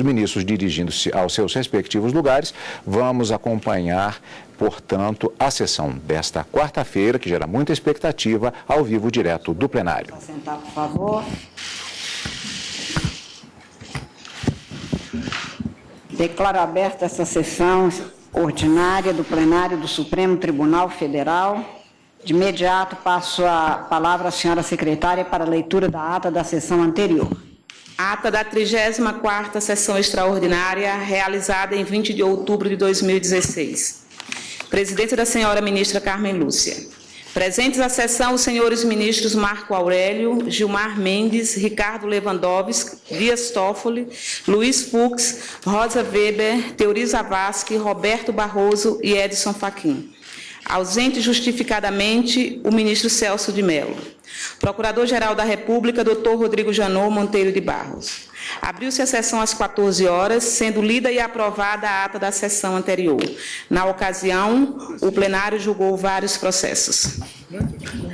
os ministros dirigindo-se aos seus respectivos lugares. Vamos acompanhar, portanto, a sessão desta quarta-feira, que gera muita expectativa, ao vivo, direto do plenário. Sentar, por favor. Declaro aberta essa sessão ordinária do plenário do Supremo Tribunal Federal. De imediato, passo a palavra à senhora secretária para a leitura da ata da sessão anterior. Ata da 34ª sessão extraordinária, realizada em 20 de outubro de 2016. Presidência da senhora ministra Carmen Lúcia. Presentes à sessão os senhores ministros Marco Aurélio, Gilmar Mendes, Ricardo Lewandowski, Dias Toffoli, Luiz Fux, Rosa Weber, Teori Zavascki, Roberto Barroso e Edson Fachin. Ausente justificadamente o ministro Celso de Mello. Procurador-Geral da República, Dr. Rodrigo Janot Monteiro de Barros. Abriu-se a sessão às 14 horas, sendo lida e aprovada a ata da sessão anterior. Na ocasião, o plenário julgou vários processos.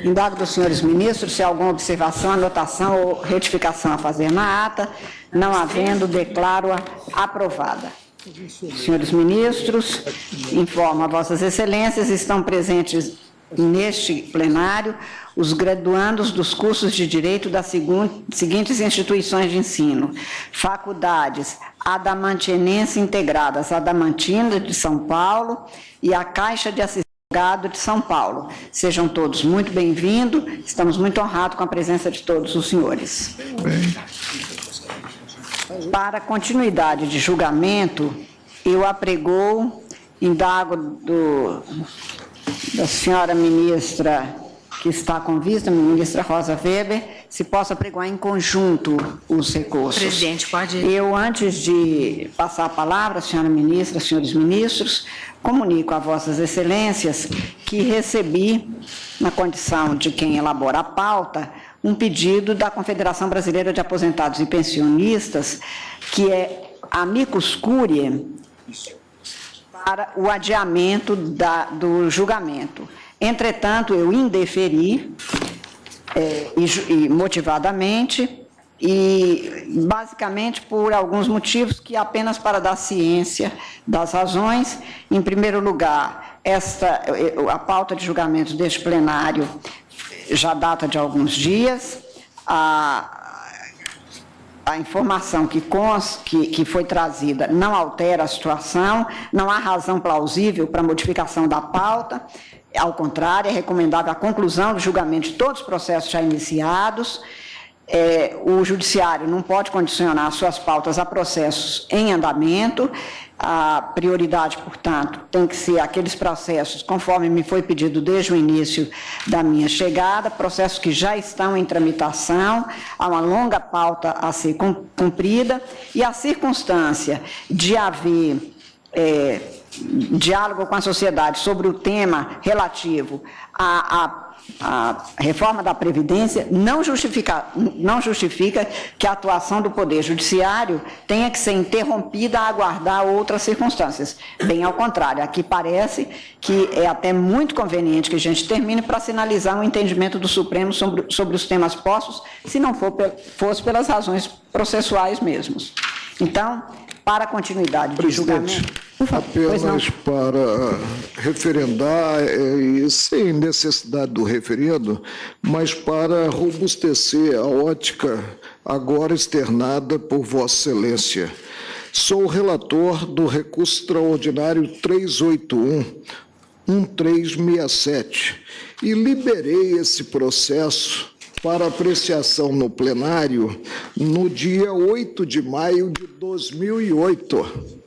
Indago dos senhores ministros se há alguma observação, anotação ou retificação a fazer na ata. Não havendo, declaro-a aprovada. Senhores ministros, informo a vossas excelências, estão presentes neste plenário os graduandos dos cursos de Direito das seguintes instituições de ensino: Faculdades Adamantinense Integradas, Adamantina de São Paulo e a Caixa de Assistência de São Paulo. Sejam todos muito bem-vindos, estamos muito honrados com a presença de todos os senhores. Para continuidade de julgamento, eu apregoo, indago da senhora ministra que está com vista, ministra Rosa Weber, se possa apregoar em conjunto os recursos. Presidente, pode... Eu, antes de passar a palavra, senhora ministra, senhores ministros, comunico a vossas excelências que recebi, na condição de quem elabora a pauta, um pedido da Confederação Brasileira de Aposentados e Pensionistas, que é amicus curiae, para o adiamento do julgamento. Entretanto, eu indeferi, e motivadamente, e basicamente por alguns motivos que apenas para dar ciência das razões. Em primeiro lugar, a pauta de julgamento deste plenário já data de alguns dias. A informação que foi trazida não altera a situação, não há razão plausível para modificação da pauta, ao contrário, é recomendável a conclusão do julgamento de todos os processos já iniciados. O Judiciário não pode condicionar suas pautas a processos em andamento. A prioridade, portanto, tem que ser aqueles processos, conforme me foi pedido desde o início da minha chegada, processos que já estão em tramitação, há uma longa pauta a ser cumprida, e a circunstância de haver diálogo com a sociedade sobre o tema relativo à reforma da Previdência não justifica que a atuação do Poder Judiciário tenha que ser interrompida a aguardar outras circunstâncias. Bem ao contrário, aqui parece que é até muito conveniente que a gente termine para sinalizar um entendimento do Supremo sobre os temas postos, se não fosse pelas razões processuais mesmos. Então, para a continuidade de julgamento... Apenas para referendar, e sem necessidade do referendo, mas para robustecer a ótica agora externada por Vossa Excelência. Sou o relator do recurso extraordinário 381-1367 e liberei esse processo para apreciação no plenário no dia 8 de maio de 2008.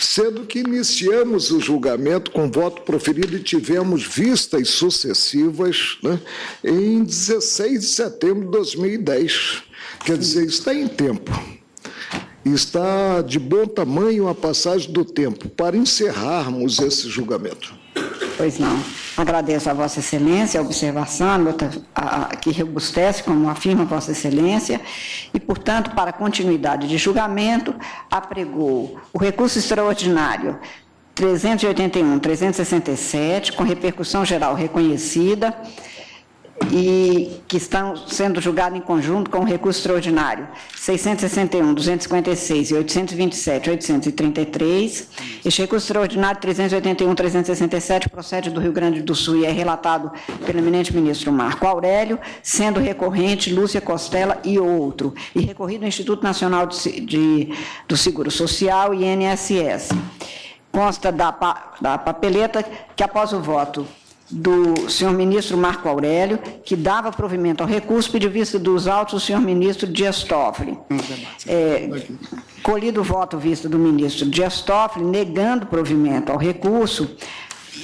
Sendo que iniciamos o julgamento com voto proferido e tivemos vistas sucessivas, né, em 16 de setembro de 2010. Quer dizer, está em tempo. Está de bom tamanho a passagem do tempo para encerrarmos esse julgamento. Pois não. Agradeço a Vossa Excelência a observação, que robustece, como afirma Vossa Excelência, e, portanto, para continuidade de julgamento, apregou o recurso extraordinário 381-367, com repercussão geral reconhecida, e que estão sendo julgados em conjunto com o recurso extraordinário 661, 256 e 827, 833. Este recurso extraordinário 381, 367 procede do Rio Grande do Sul e é relatado pelo eminente ministro Marco Aurélio, sendo recorrente Lúcia Costela e outro, e recorrido ao Instituto Nacional do Seguro Social e INSS. Consta da papeleta que, após o voto do senhor ministro Marco Aurélio, que dava provimento ao recurso, pediu vista dos autos do senhor ministro Dias Toffoli. Colhido o voto vista do ministro Dias Toffoli, negando provimento ao recurso,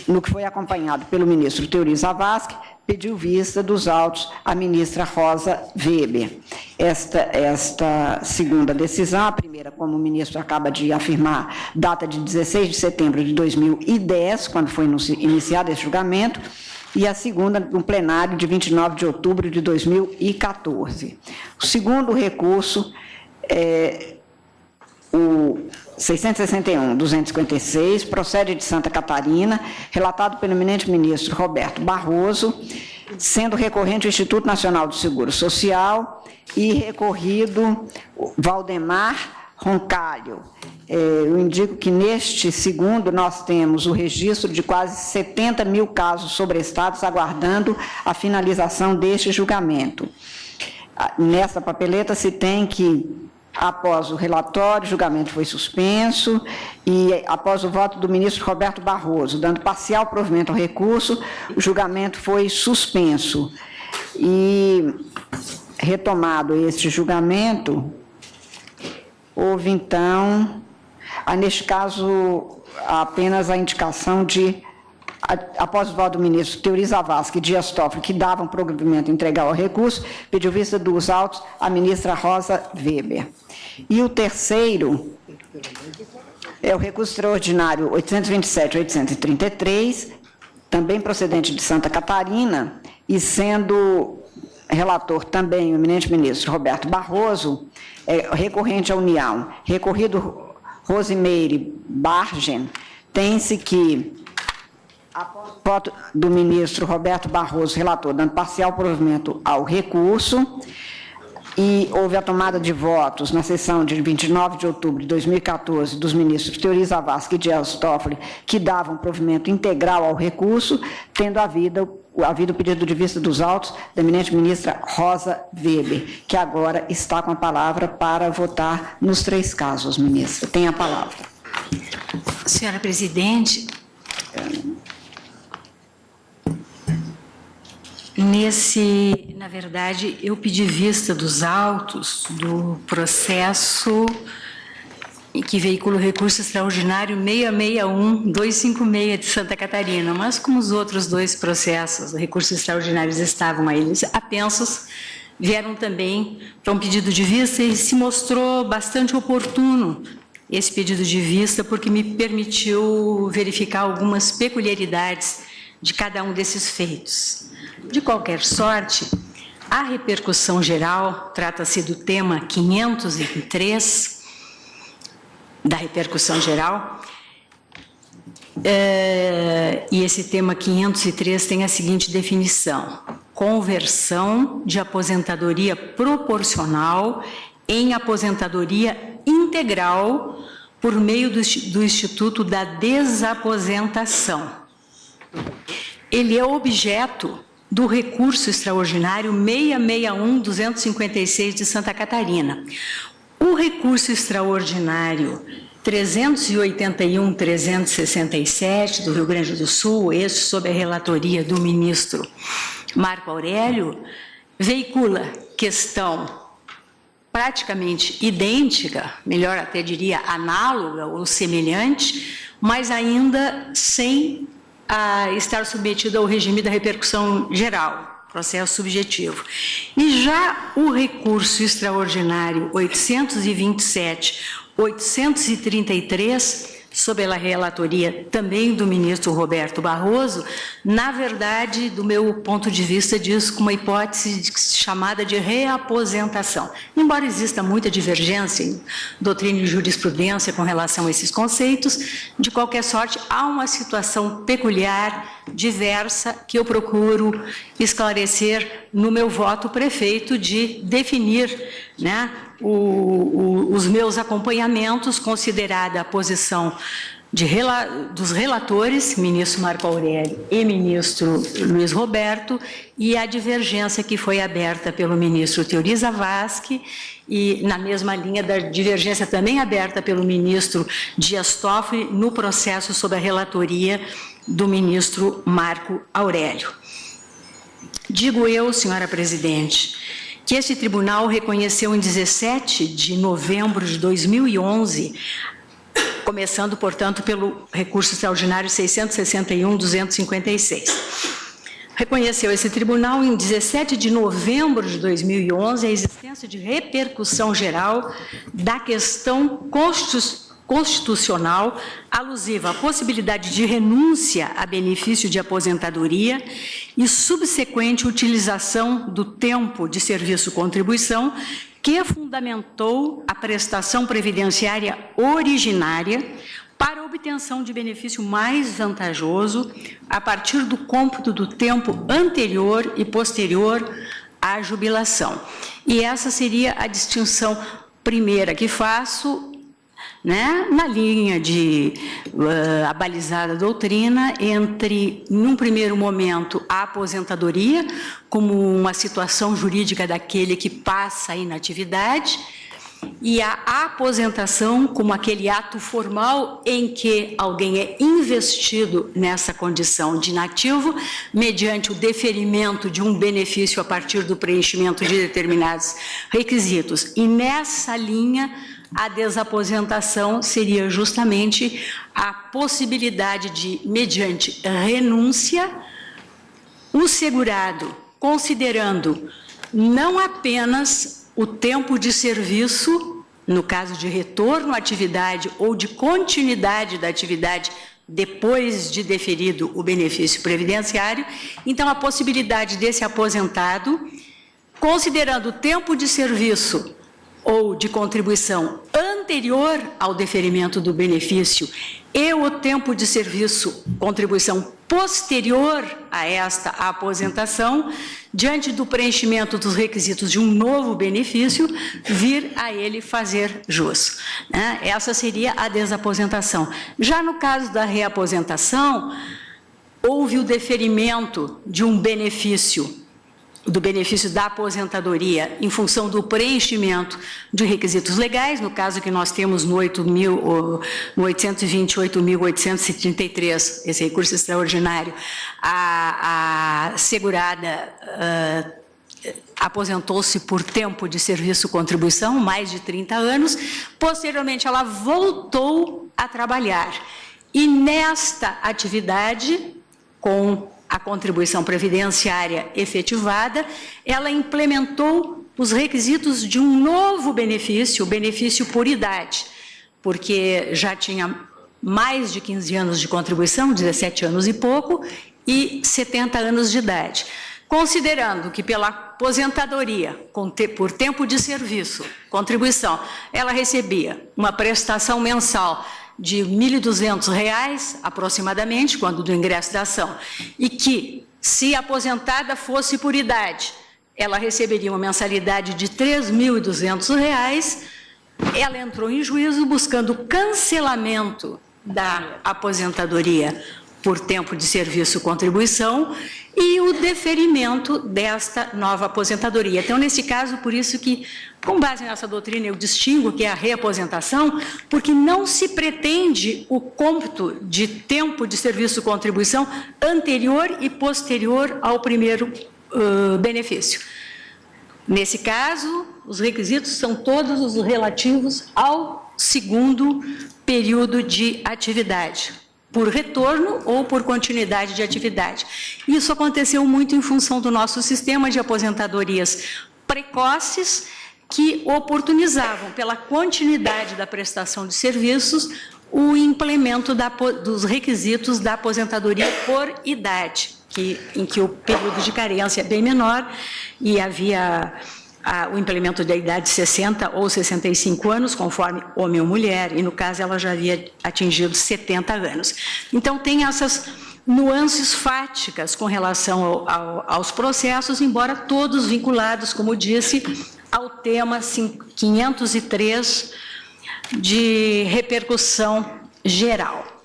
no que foi acompanhado pelo ministro Teori Zavascki, pediu vista dos autos a ministra Rosa Weber. Esta segunda decisão, a primeira, como o ministro acaba de afirmar, data de 16 de setembro de 2010, quando foi iniciado esse julgamento, e a segunda, no plenário de 29 de outubro de 2014. O segundo recurso é o 661, 256, procede de Santa Catarina, relatado pelo eminente ministro Roberto Barroso, sendo recorrente o Instituto Nacional do Seguro Social e recorrido Valdemar Roncalho. Eu indico que neste segundo nós temos o registro de quase 70 mil casos sobrestados aguardando a finalização deste julgamento. Nessa papeleta se tem que, após o relatório, o julgamento foi suspenso e, após o voto do ministro Roberto Barroso, dando parcial provimento ao recurso, o julgamento foi suspenso. E, retomado este julgamento, houve, então, neste caso, apenas a indicação de, após o voto do ministro Teori Zavascki e Dias Toffoli, que davam provimento integral ao recurso, pediu vista dos autos a ministra Rosa Weber. E o terceiro é o recurso extraordinário 827-833, também procedente de Santa Catarina, e sendo relator também o eminente ministro Roberto Barroso, recorrente à União, recorrido Rosimeire Bargen, tem-se que, após o voto do ministro Roberto Barroso, relator, dando parcial provimento ao recurso, e houve a tomada de votos na sessão de 29 de outubro de 2014 dos ministros Teori Zavascki e Dias Toffoli, que davam provimento integral ao recurso, tendo havido o pedido de vista dos autos da eminente ministra Rosa Weber, que agora está com a palavra para votar nos três casos, ministra. Tem a palavra. Senhora presidente, na verdade, eu pedi vista dos autos do processo que veicula o recurso extraordinário 661-256 de Santa Catarina, mas como os outros dois processos, recursos extraordinários, estavam a eles apensos, vieram também para um pedido de vista e se mostrou bastante oportuno esse pedido de vista, porque me permitiu verificar algumas peculiaridades de cada um desses feitos. De qualquer sorte, a repercussão geral, trata-se do tema 503, da repercussão geral, e esse tema 503 tem a seguinte definição: conversão de aposentadoria proporcional em aposentadoria integral por meio do Instituto da Desaposentação. Ele é objeto do recurso extraordinário 661-256 de Santa Catarina. O recurso extraordinário 381-367 do Rio Grande do Sul, esse sob a relatoria do ministro Marco Aurélio, veicula questão praticamente idêntica, melhor até diria análoga ou semelhante, mas ainda sem estar submetido ao regime da repercussão geral, processo subjetivo. E já o recurso extraordinário 827-833 sob a relatoria também do ministro Roberto Barroso, na verdade, do meu ponto de vista, diz com uma hipótese chamada de reaposentação. Embora exista muita divergência em doutrina e jurisprudência com relação a esses conceitos, de qualquer sorte, há uma situação peculiar, diversa, que eu procuro esclarecer no meu voto prefeito de definir, né, os meus acompanhamentos, considerada a posição dos relatores, ministro Marco Aurélio e ministro Luiz Roberto, e a divergência que foi aberta pelo ministro Teori Zavascki, e na mesma linha da divergência também aberta pelo ministro Dias Toffoli no processo sob a relatoria do ministro Marco Aurélio. Digo eu, senhora presidente, que este tribunal reconheceu em 17 de novembro de 2011, começando, portanto, pelo recurso extraordinário 661.256. Reconheceu esse tribunal em 17 de novembro de 2011 a existência de repercussão geral da questão constitucional alusiva à possibilidade de renúncia a benefício de aposentadoria e subsequente utilização do tempo de serviço-contribuição que fundamentou a prestação previdenciária originária para obtenção de benefício mais vantajoso a partir do cômputo do tempo anterior e posterior à jubilação. E essa seria a distinção primeira que faço, né, na linha de abalizada doutrina entre, num primeiro momento, a aposentadoria como uma situação jurídica daquele que passa a inatividade e a aposentação como aquele ato formal em que alguém é investido nessa condição de inativo mediante o deferimento de um benefício a partir do preenchimento de determinados requisitos. E nessa linha, a desaposentação seria justamente a possibilidade de, mediante renúncia, o segurado, considerando não apenas o tempo de serviço, no caso de retorno à atividade ou de continuidade da atividade depois de deferido o benefício previdenciário, então a possibilidade desse aposentado, considerando o tempo de serviço ou de contribuição anterior ao deferimento do benefício e o tempo de serviço, contribuição posterior a esta aposentação, diante do preenchimento dos requisitos de um novo benefício, vir a ele fazer jus, né? Essa seria a desaposentação. Já no caso da reaposentação, houve o deferimento de um benefício, do benefício da aposentadoria em função do preenchimento de requisitos legais, no caso que nós temos no 828.833, esse recurso extraordinário, a segurada aposentou-se por tempo de serviço-contribuição, mais de 30 anos, posteriormente ela voltou a trabalhar. E nesta atividade, com a contribuição previdenciária efetivada, ela implementou os requisitos de um novo benefício, o benefício por idade, porque já tinha mais de 15 anos de contribuição, 17 anos e pouco, e 70 anos de idade. Considerando que pela aposentadoria, por tempo de serviço, contribuição, ela recebia uma prestação mensal de R$ 1.200 aproximadamente, quando do ingresso da ação, e que, se aposentada fosse por idade, ela receberia uma mensalidade de R$ 3.200, ela entrou em juízo buscando cancelamento da aposentadoria por tempo de serviço contribuição e o deferimento desta nova aposentadoria. Então, nesse caso, por isso que, com base nessa doutrina, eu distingo que é a reaposentação, porque não se pretende o cômputo de tempo de serviço contribuição anterior e posterior ao primeiro benefício. Nesse caso, os requisitos são todos os relativos ao segundo período de atividade, por retorno ou por continuidade de atividade. Isso aconteceu muito em função do nosso sistema de aposentadorias precoces, que oportunizavam, pela continuidade da prestação de serviços, o implemento dos requisitos da aposentadoria por idade, em que o período de carência é bem menor e havia o implemento da idade de 60 ou 65 anos, conforme homem ou mulher, e no caso ela já havia atingido 70 anos. Então tem essas nuances fáticas com relação aos processos, embora todos vinculados, como disse, ao tema 503 de repercussão geral.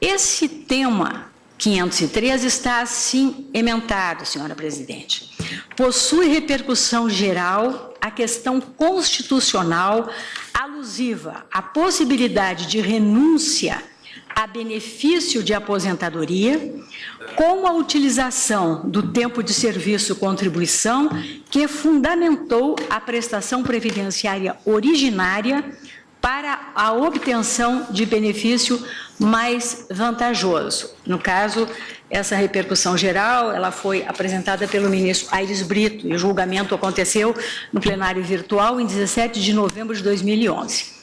Esse tema 503 está assim emendado, senhora presidente. Possui repercussão geral a questão constitucional alusiva à possibilidade de renúncia a benefício de aposentadoria com a utilização do tempo de serviço-contribuição que fundamentou a prestação previdenciária originária para a obtenção de benefício mais vantajoso. No caso, essa repercussão geral, ela foi apresentada pelo ministro Aires Brito, e o julgamento aconteceu no plenário virtual em 17 de novembro de 2011.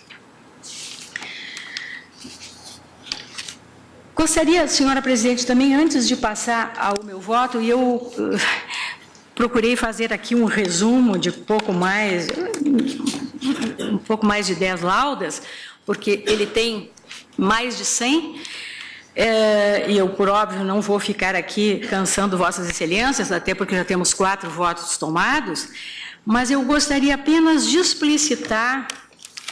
Gostaria, senhora presidente, também, antes de passar ao meu voto, e eu procurei fazer aqui um resumo de um pouco mais de 10 laudas, porque ele tem mais de 100, e eu, por óbvio, não vou ficar aqui cansando vossas excelências, até porque já temos 4 votos tomados, mas eu gostaria apenas de explicitar,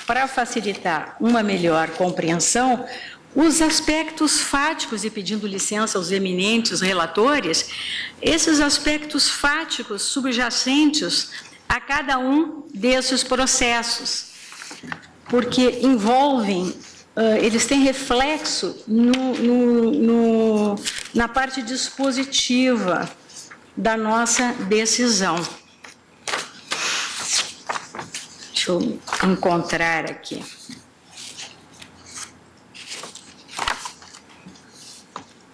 para facilitar uma melhor compreensão, os aspectos fáticos, e pedindo licença aos eminentes relatores, esses aspectos fáticos subjacentes a cada um desses processos, porque envolvem, eles têm reflexo na parte dispositiva da nossa decisão. Deixa eu encontrar aqui.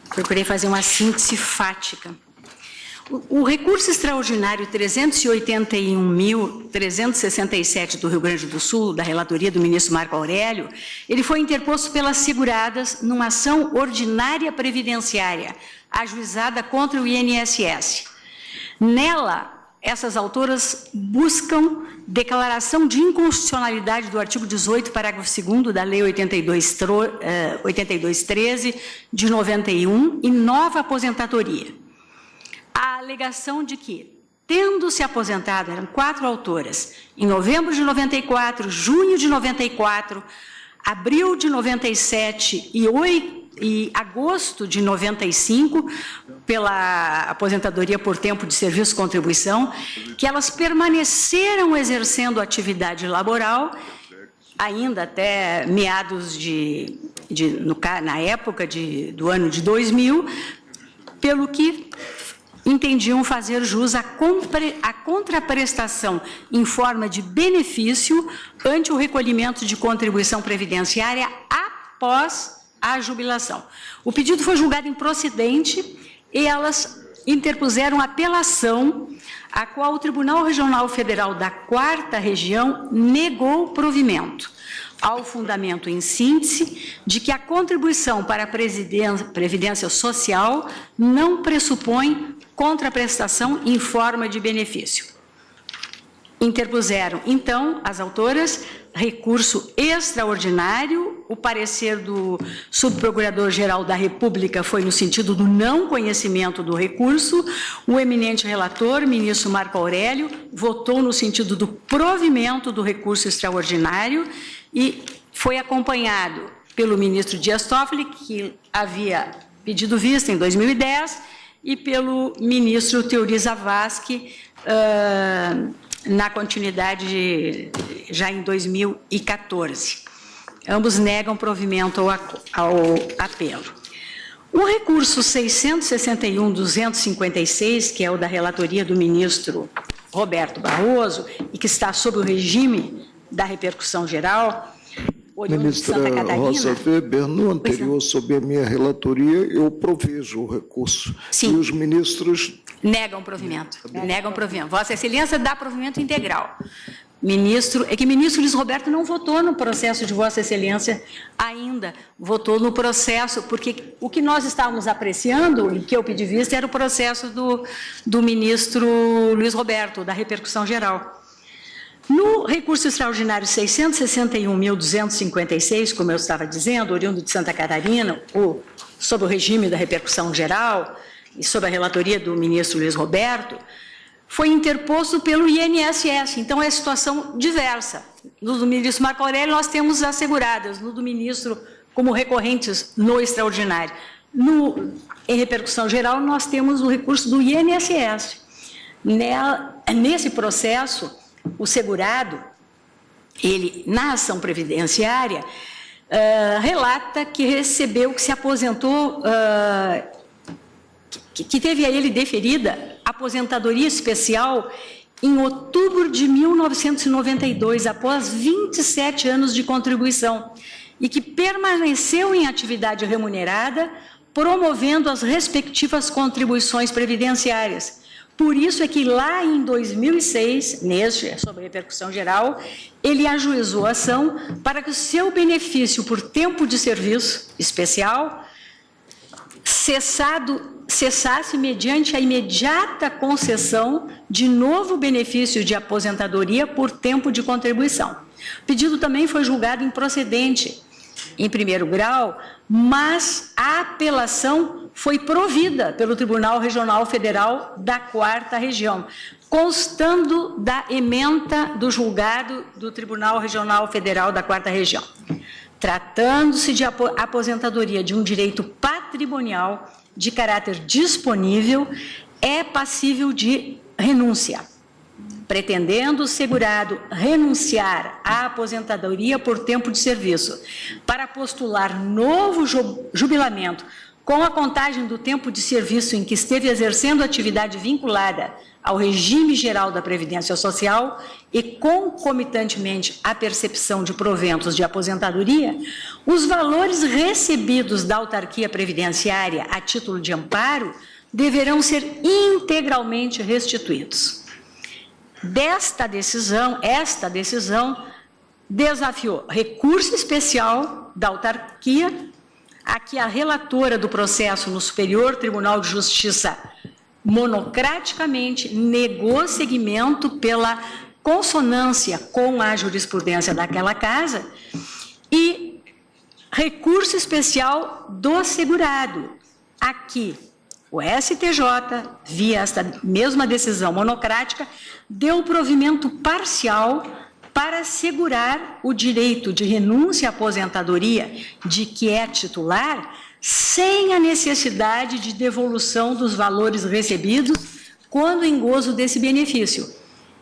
Procurei fazer uma síntese fática. O recurso extraordinário 381.367 do Rio Grande do Sul, da relatoria do ministro Marco Aurélio, ele foi interposto pelas seguradas numa ação ordinária previdenciária, ajuizada contra o INSS. Nela, essas autoras buscam declaração de inconstitucionalidade do artigo 18, parágrafo 2º da Lei 8213 de 91 e nova aposentadoria. A alegação de que, tendo se aposentado, eram 4 autoras, em novembro de 94, junho de 94, abril de 97 e agosto de 95, pela aposentadoria por tempo de serviço-contribuição, que elas permaneceram exercendo atividade laboral, ainda até meados na época do ano de 2000, pelo que entendiam fazer jus à contraprestação em forma de benefício ante o recolhimento de contribuição previdenciária após a jubilação. O pedido foi julgado improcedente e elas interpuseram apelação, a qual o Tribunal Regional Federal da 4ª Região negou provimento, ao fundamento, em síntese, de que a contribuição para a Previdência Social não pressupõe contraprestação em forma de benefício. Interpuseram, então, as autoras, recurso extraordinário. O parecer do Subprocurador-Geral da República foi no sentido do não conhecimento do recurso. O eminente relator, ministro Marco Aurélio, votou no sentido do provimento do recurso extraordinário e foi acompanhado pelo ministro Dias Toffoli, que havia pedido vista em 2010, e pelo ministro Teori Zavascki, na continuidade já em 2014. Ambos negam provimento ao apelo. O recurso 661.256, que é o da relatoria do ministro Roberto Barroso, e que está sob o regime da repercussão geral, ministra Rosa Weber, no anterior, sob a minha relatoria, eu provejo o recurso. Sim. E os ministros negam provimento. Negam provimento. Vossa Excelência dá provimento integral. ministro, é que o ministro Luiz Roberto não votou no processo de Vossa Excelência ainda, votou no processo, porque o que nós estávamos apreciando, e que eu pedi vista, era o processo do ministro Luiz Roberto, da repercussão geral. No recurso extraordinário 661.256, como eu estava dizendo, oriundo de Santa Catarina, sobre o regime da repercussão geral e sob a relatoria do ministro Luiz Roberto, foi interposto pelo INSS. Então, é situação diversa. No do ministro Marco Aurélio, nós temos asseguradas, no do ministro como recorrentes no extraordinário. Em repercussão geral, nós temos o recurso do INSS. Nesse processo, o segurado, ele, na ação previdenciária, relata que recebeu, que se aposentou, que teve a ele deferida aposentadoria especial em outubro de 1992, após 27 anos de contribuição, e que permaneceu em atividade remunerada, promovendo as respectivas contribuições previdenciárias. Por isso é que lá em 2006, sobre repercussão geral, ele ajuizou a ação para que o seu benefício por tempo de serviço especial cessasse mediante a imediata concessão de novo benefício de aposentadoria por tempo de contribuição. O pedido também foi julgado improcedente em primeiro grau, mas a apelação foi provida pelo Tribunal Regional Federal da 4ª Região, constando da ementa do julgado do Tribunal Regional Federal da 4ª Região. Tratando-se de aposentadoria de um direito patrimonial de caráter disponível, é passível de renúncia. Pretendendo o segurado renunciar à aposentadoria por tempo de serviço para postular novo jubilamento com a contagem do tempo de serviço em que esteve exercendo atividade vinculada ao regime geral da Previdência Social e, concomitantemente, à percepção de proventos de aposentadoria, os valores recebidos da autarquia previdenciária a título de amparo deverão ser integralmente restituídos. Esta decisão desafiou recurso especial da autarquia, a que a relatora do processo no Superior Tribunal de Justiça monocraticamente negou seguimento pela consonância com a jurisprudência daquela casa, e recurso especial do segurado, a que o STJ, via esta mesma decisão monocrática, deu provimento parcial para assegurar o direito de renúncia à aposentadoria de que é titular, sem a necessidade de devolução dos valores recebidos quando em gozo desse benefício.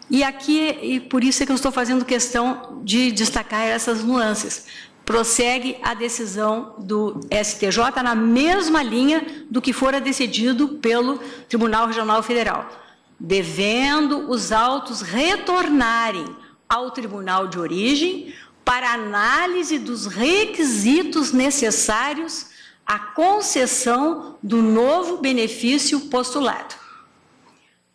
E aqui, e por isso é que eu estou fazendo questão de destacar essas nuances. Prossegue a decisão do STJ na mesma linha do que fora decidido pelo Tribunal Regional Federal, devendo os autos retornarem ao tribunal de origem para análise dos requisitos necessários à concessão do novo benefício postulado.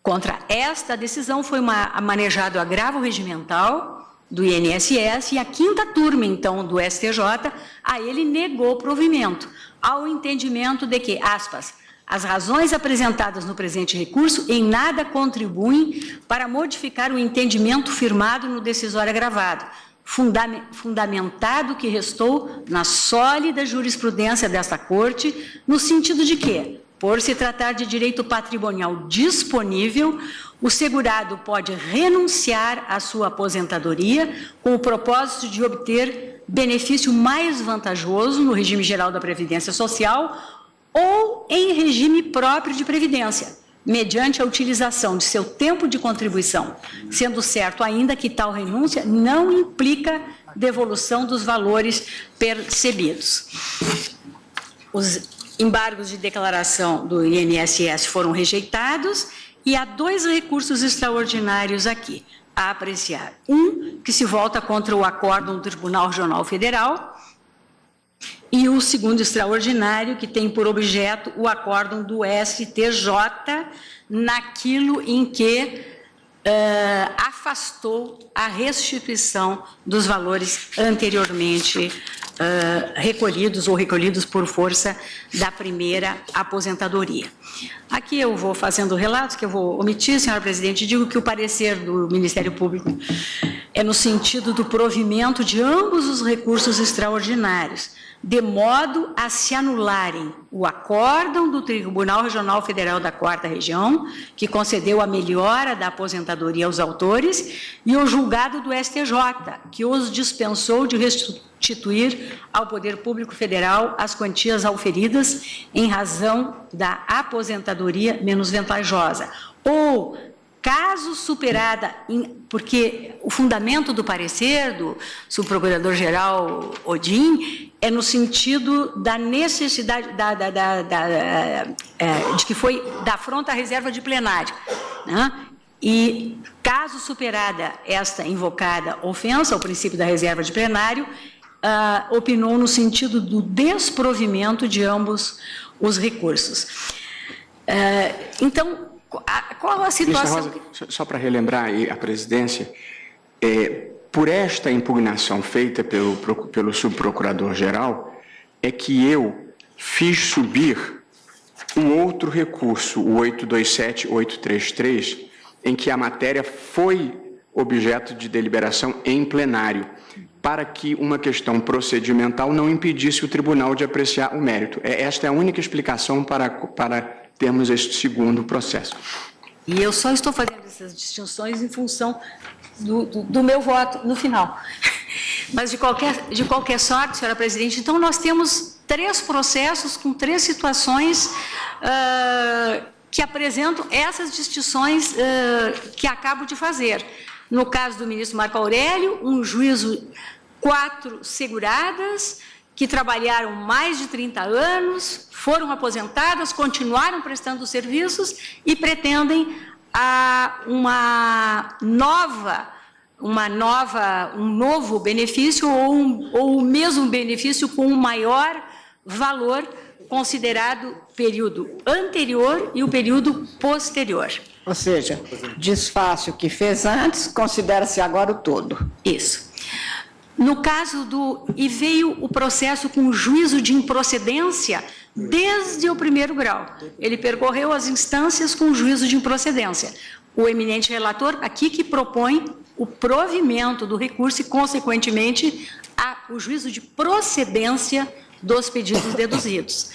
Contra esta decisão foi manejado agravo regimental do INSS, e a 5ª turma, então, do STJ, a ele negou provimento, ao entendimento de que, aspas, as razões apresentadas no presente recurso em nada contribuem para modificar o entendimento firmado no decisório agravado, fundamentado que restou na sólida jurisprudência desta Corte, no sentido de que, por se tratar de direito patrimonial disponível, o segurado pode renunciar à sua aposentadoria com o propósito de obter benefício mais vantajoso no regime geral da Previdência Social ou em regime próprio de previdência, mediante a utilização de seu tempo de contribuição, sendo certo ainda que tal renúncia não implica devolução dos valores percebidos. Os embargos de declaração do INSS foram rejeitados e há 2 recursos extraordinários aqui a apreciar. Um, que se volta contra o acórdão do Tribunal Regional Federal, e o segundo extraordinário, que tem por objeto o acórdão do STJ, naquilo em que afastou a restituição dos valores anteriormente recolhidos ou recolhidos por força da primeira aposentadoria. Aqui eu vou fazendo relatos que eu vou omitir, senhora presidente, digo que o parecer do Ministério Público é no sentido do provimento de ambos os recursos extraordinários, de modo a se anularem o acórdão do Tribunal Regional Federal da 4ª Região, que concedeu a melhora da aposentadoria aos autores, e o julgado do STJ, que os dispensou de restituir ao Poder Público Federal as quantias auferidas em razão da aposentadoria menos vantajosa, ou caso superada, porque o fundamento do parecer do subprocurador-geral Odin é no sentido da necessidade de que foi da afronta à reserva de plenário, né? E caso superada esta invocada ofensa ao princípio da reserva de plenário, opinou no sentido do desprovimento de ambos os recursos. Então, qual a situação? Rosa, só para relembrar aí a presidência, por esta impugnação feita pelo subprocurador-geral, é que eu fiz subir um outro recurso, o 827-833, em que a matéria foi objeto de deliberação em plenário, para que uma questão procedimental não impedisse o tribunal de apreciar o mérito. Esta é a única explicação para termos este segundo processo. E eu só estou fazendo essas distinções em função do meu voto no final. Mas, de qualquer sorte, senhora presidente, então nós temos 3 processos com 3 situações que apresentam essas distinções que acabo de fazer. No caso do ministro Marco Aurélio, um juízo, 4 seguradas, que trabalharam mais de 30 anos, foram aposentadas, continuaram prestando serviços e pretendem um novo benefício ou o mesmo benefício com um maior valor, considerado período anterior e o período posterior. Ou seja, desfácio que fez antes, considera-se agora o todo. Isso. No caso e veio o processo com juízo de improcedência desde o 1º grau. Ele percorreu as instâncias com juízo de improcedência. O eminente relator aqui que propõe o provimento do recurso e, consequentemente, o juízo de procedência dos pedidos deduzidos.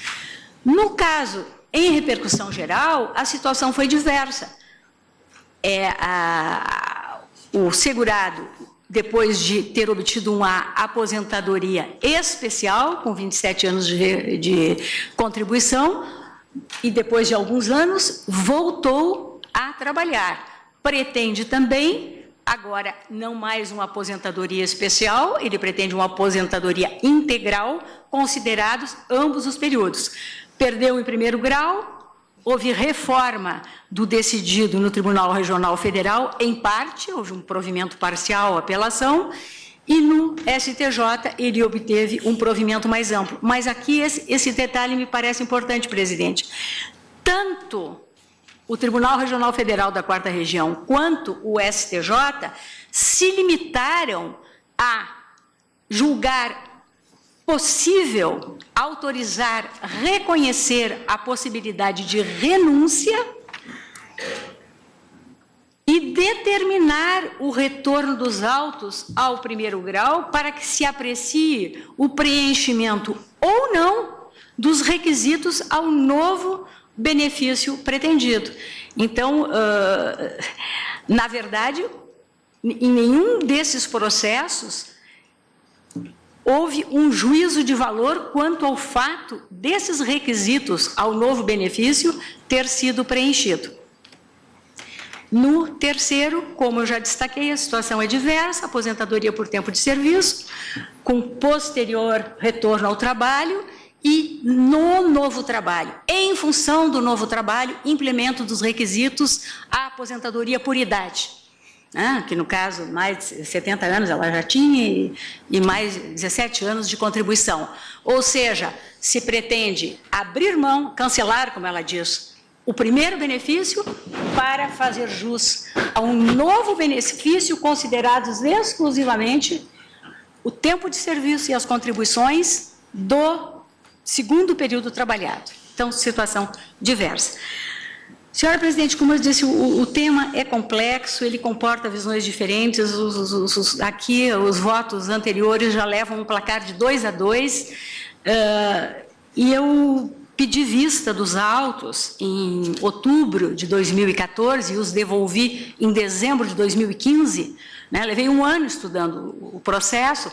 No caso, em repercussão geral, a situação foi diversa. O segurado, depois de ter obtido uma aposentadoria especial, com 27 anos de contribuição, e depois de alguns anos, voltou a trabalhar. Pretende também, agora, não mais uma aposentadoria especial, ele pretende uma aposentadoria integral, considerados ambos os períodos. Perdeu em 1º grau, houve reforma do decidido no Tribunal Regional Federal, em parte, houve um provimento parcial, apelação, e no STJ ele obteve um provimento mais amplo. Mas aqui esse detalhe me parece importante, presidente. Tanto o Tribunal Regional Federal da 4ª Região quanto o STJ se limitaram a julgar possível autorizar, reconhecer a possibilidade de renúncia e determinar o retorno dos autos ao 1º grau para que se aprecie o preenchimento ou não dos requisitos ao novo benefício pretendido. Então, na verdade, em nenhum desses processos houve um juízo de valor quanto ao fato desses requisitos ao novo benefício ter sido preenchido. No terceiro, como eu já destaquei, a situação é diversa, aposentadoria por tempo de serviço, com posterior retorno ao trabalho e no novo trabalho. Em função do novo trabalho, implemento dos requisitos à aposentadoria por idade. Que no caso, mais de 70 anos ela já tinha e mais 17 anos de contribuição. Ou seja, se pretende abrir mão, cancelar, como ela diz, o primeiro benefício para fazer jus a um novo benefício, considerados exclusivamente o tempo de serviço e as contribuições do segundo período trabalhado. Então, situação diversa. Senhora Presidente, como eu disse, o tema é complexo, ele comporta visões diferentes, aqui os votos anteriores já levam um placar de 2-2, e eu pedi vista dos autos em outubro de 2014 e os devolvi em dezembro de 2015, né? Levei um ano estudando o processo,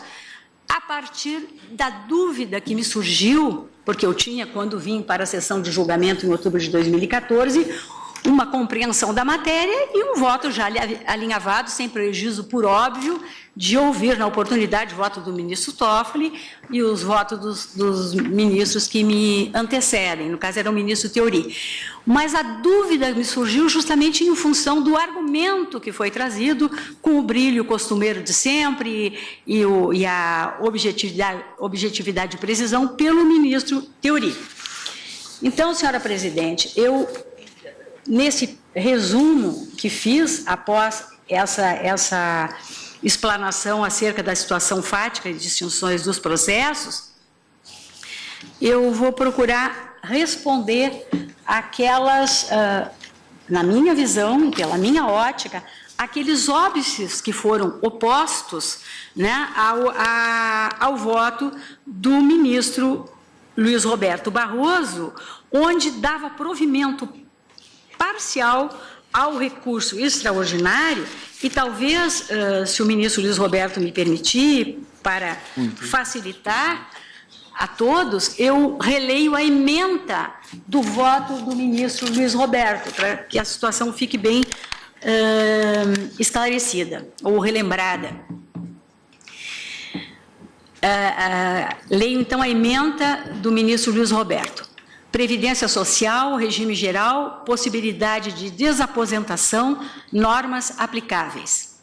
a partir da dúvida que me surgiu, porque eu tinha, quando vim para a sessão de julgamento em outubro de 2014, uma compreensão da matéria e um voto já alinhavado, sem prejuízo, por óbvio, de ouvir na oportunidade o voto do ministro Toffoli e os votos dos ministros que me antecedem, no caso era o ministro Theory. Mas a dúvida me surgiu justamente em função do argumento que foi trazido, com o brilho costumeiro de sempre e a objetividade e precisão pelo ministro Theory. Então, senhora Presidente, nesse resumo que fiz após essa explanação acerca da situação fática e distinções dos processos, eu vou procurar responder aquelas, na minha visão, pela minha ótica, aqueles óbices que foram opostos, né, ao voto do ministro Luiz Roberto Barroso, onde dava provimento parcial ao recurso extraordinário e talvez, se o ministro Luiz Roberto me permitir, para facilitar a todos, eu releio a ementa do voto do ministro Luiz Roberto, para que a situação fique bem esclarecida ou relembrada. Leio, então, a ementa do ministro Luiz Roberto. Previdência Social, regime geral, possibilidade de desaposentação, normas aplicáveis.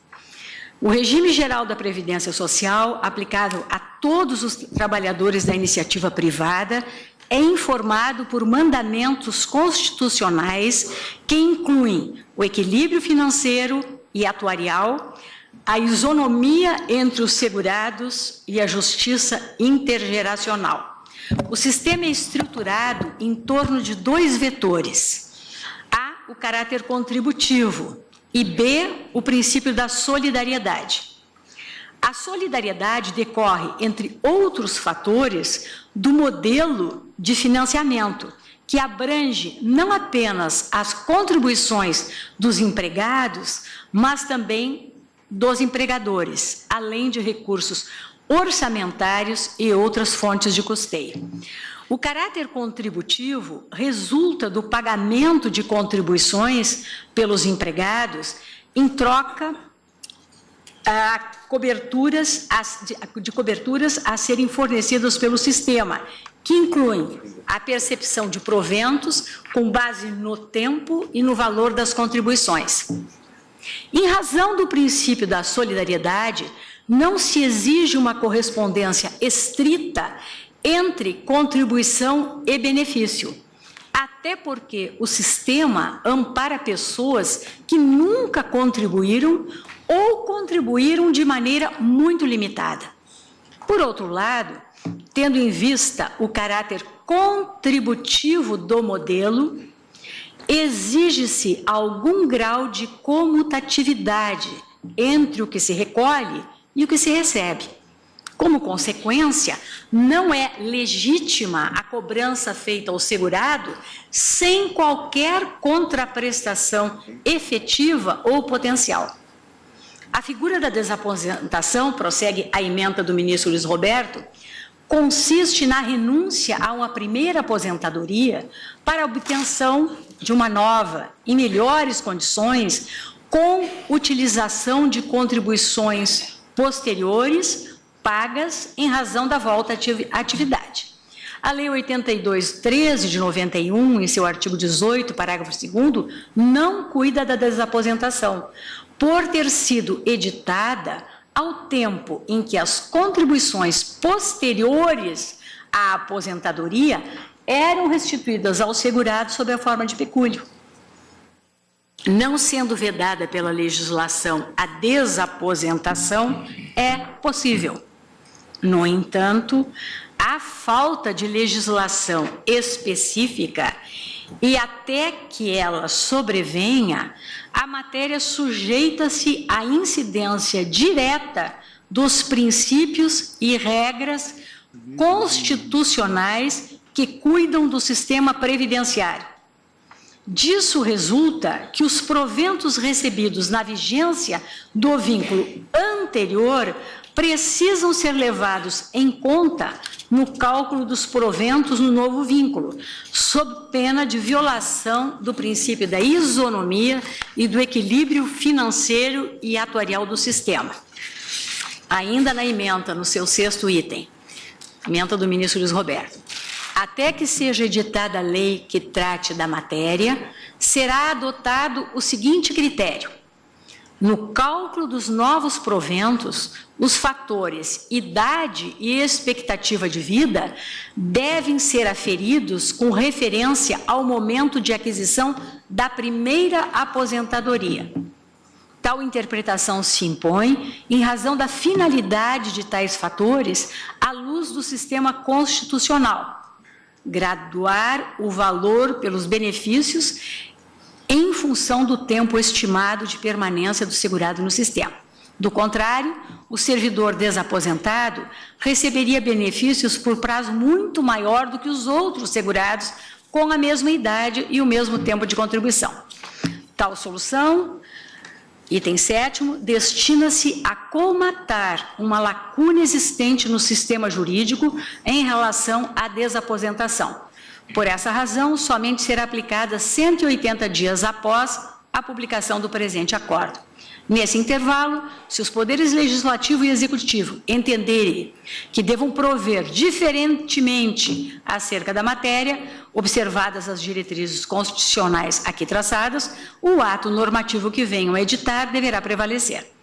O regime geral da Previdência Social, aplicável a todos os trabalhadores da iniciativa privada, é informado por mandamentos constitucionais que incluem o equilíbrio financeiro e atuarial, a isonomia entre os segurados e a justiça intergeracional. O sistema é estruturado em torno de 2 vetores. A, o caráter contributivo, e B, o princípio da solidariedade. A solidariedade decorre, entre outros fatores, do modelo de financiamento, que abrange não apenas as contribuições dos empregados, mas também dos empregadores, além de recursos orçamentários e outras fontes de custeio. O caráter contributivo resulta do pagamento de contribuições pelos empregados em troca de coberturas a serem fornecidas pelo sistema, que incluem a percepção de proventos com base no tempo e no valor das contribuições. Em razão do princípio da solidariedade, não se exige uma correspondência estrita entre contribuição e benefício, até porque o sistema ampara pessoas que nunca contribuíram ou contribuíram de maneira muito limitada. Por outro lado, tendo em vista o caráter contributivo do modelo, exige-se algum grau de comutatividade entre o que se recolhe e o que se recebe. Como consequência, não é legítima a cobrança feita ao segurado sem qualquer contraprestação efetiva ou potencial. A figura da desaposentação, prossegue a ementa do ministro Luiz Roberto, consiste na renúncia a uma primeira aposentadoria para a obtenção de uma nova, em melhores condições, com utilização de contribuições posteriores pagas em razão da volta à atividade. A Lei 82.13 de 91, em seu artigo 18, parágrafo 2º, não cuida da desaposentação, por ter sido editada ao tempo em que as contribuições posteriores à aposentadoria eram restituídas aos segurados sob a forma de pecúlio. Não sendo vedada pela legislação a desaposentação, é possível. No entanto, a falta de legislação específica e até que ela sobrevenha, a matéria sujeita-se à incidência direta dos princípios e regras constitucionais que cuidam do sistema previdenciário. Disso resulta que os proventos recebidos na vigência do vínculo anterior precisam ser levados em conta no cálculo dos proventos no novo vínculo, sob pena de violação do princípio da isonomia e do equilíbrio financeiro e atuarial do sistema. Ainda na ementa, no seu 6º item, ementa do ministro Luiz Roberto, até que seja editada a lei que trate da matéria, será adotado o seguinte critério: no cálculo dos novos proventos, os fatores idade e expectativa de vida devem ser aferidos com referência ao momento de aquisição da primeira aposentadoria. Tal interpretação se impõe em razão da finalidade de tais fatores à luz do sistema constitucional, graduar o valor pelos benefícios em função do tempo estimado de permanência do segurado no sistema. Do contrário, o servidor desaposentado receberia benefícios por prazo muito maior do que os outros segurados com a mesma idade e o mesmo tempo de contribuição. Tal solução, item 7º, destina-se a colmatar uma lacuna existente no sistema jurídico em relação à desaposentação. Por essa razão, somente será aplicada 180 dias após a publicação do presente acordo. Nesse intervalo, se os poderes legislativo e executivo entenderem que devam prover diferentemente acerca da matéria, observadas as diretrizes constitucionais aqui traçadas, o ato normativo que venham a editar deverá prevalecer.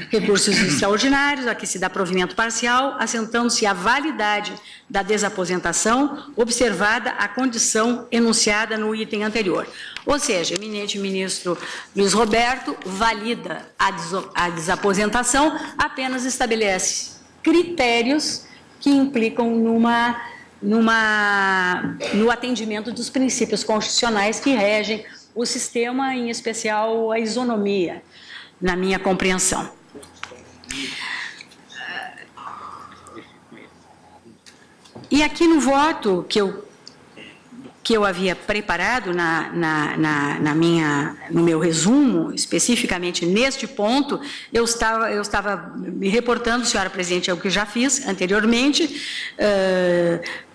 Recursos extraordinários, a que se dá provimento parcial, assentando-se a validade da desaposentação, observada a condição enunciada no item anterior. Ou seja, eminente ministro Luiz Roberto valida a desaposentação, apenas estabelece critérios que implicam no atendimento dos princípios constitucionais que regem o sistema, em especial a isonomia, na minha compreensão. E aqui no voto que eu havia preparado no meu resumo, especificamente neste ponto, eu estava me reportando, senhora presidente, ao que já fiz anteriormente,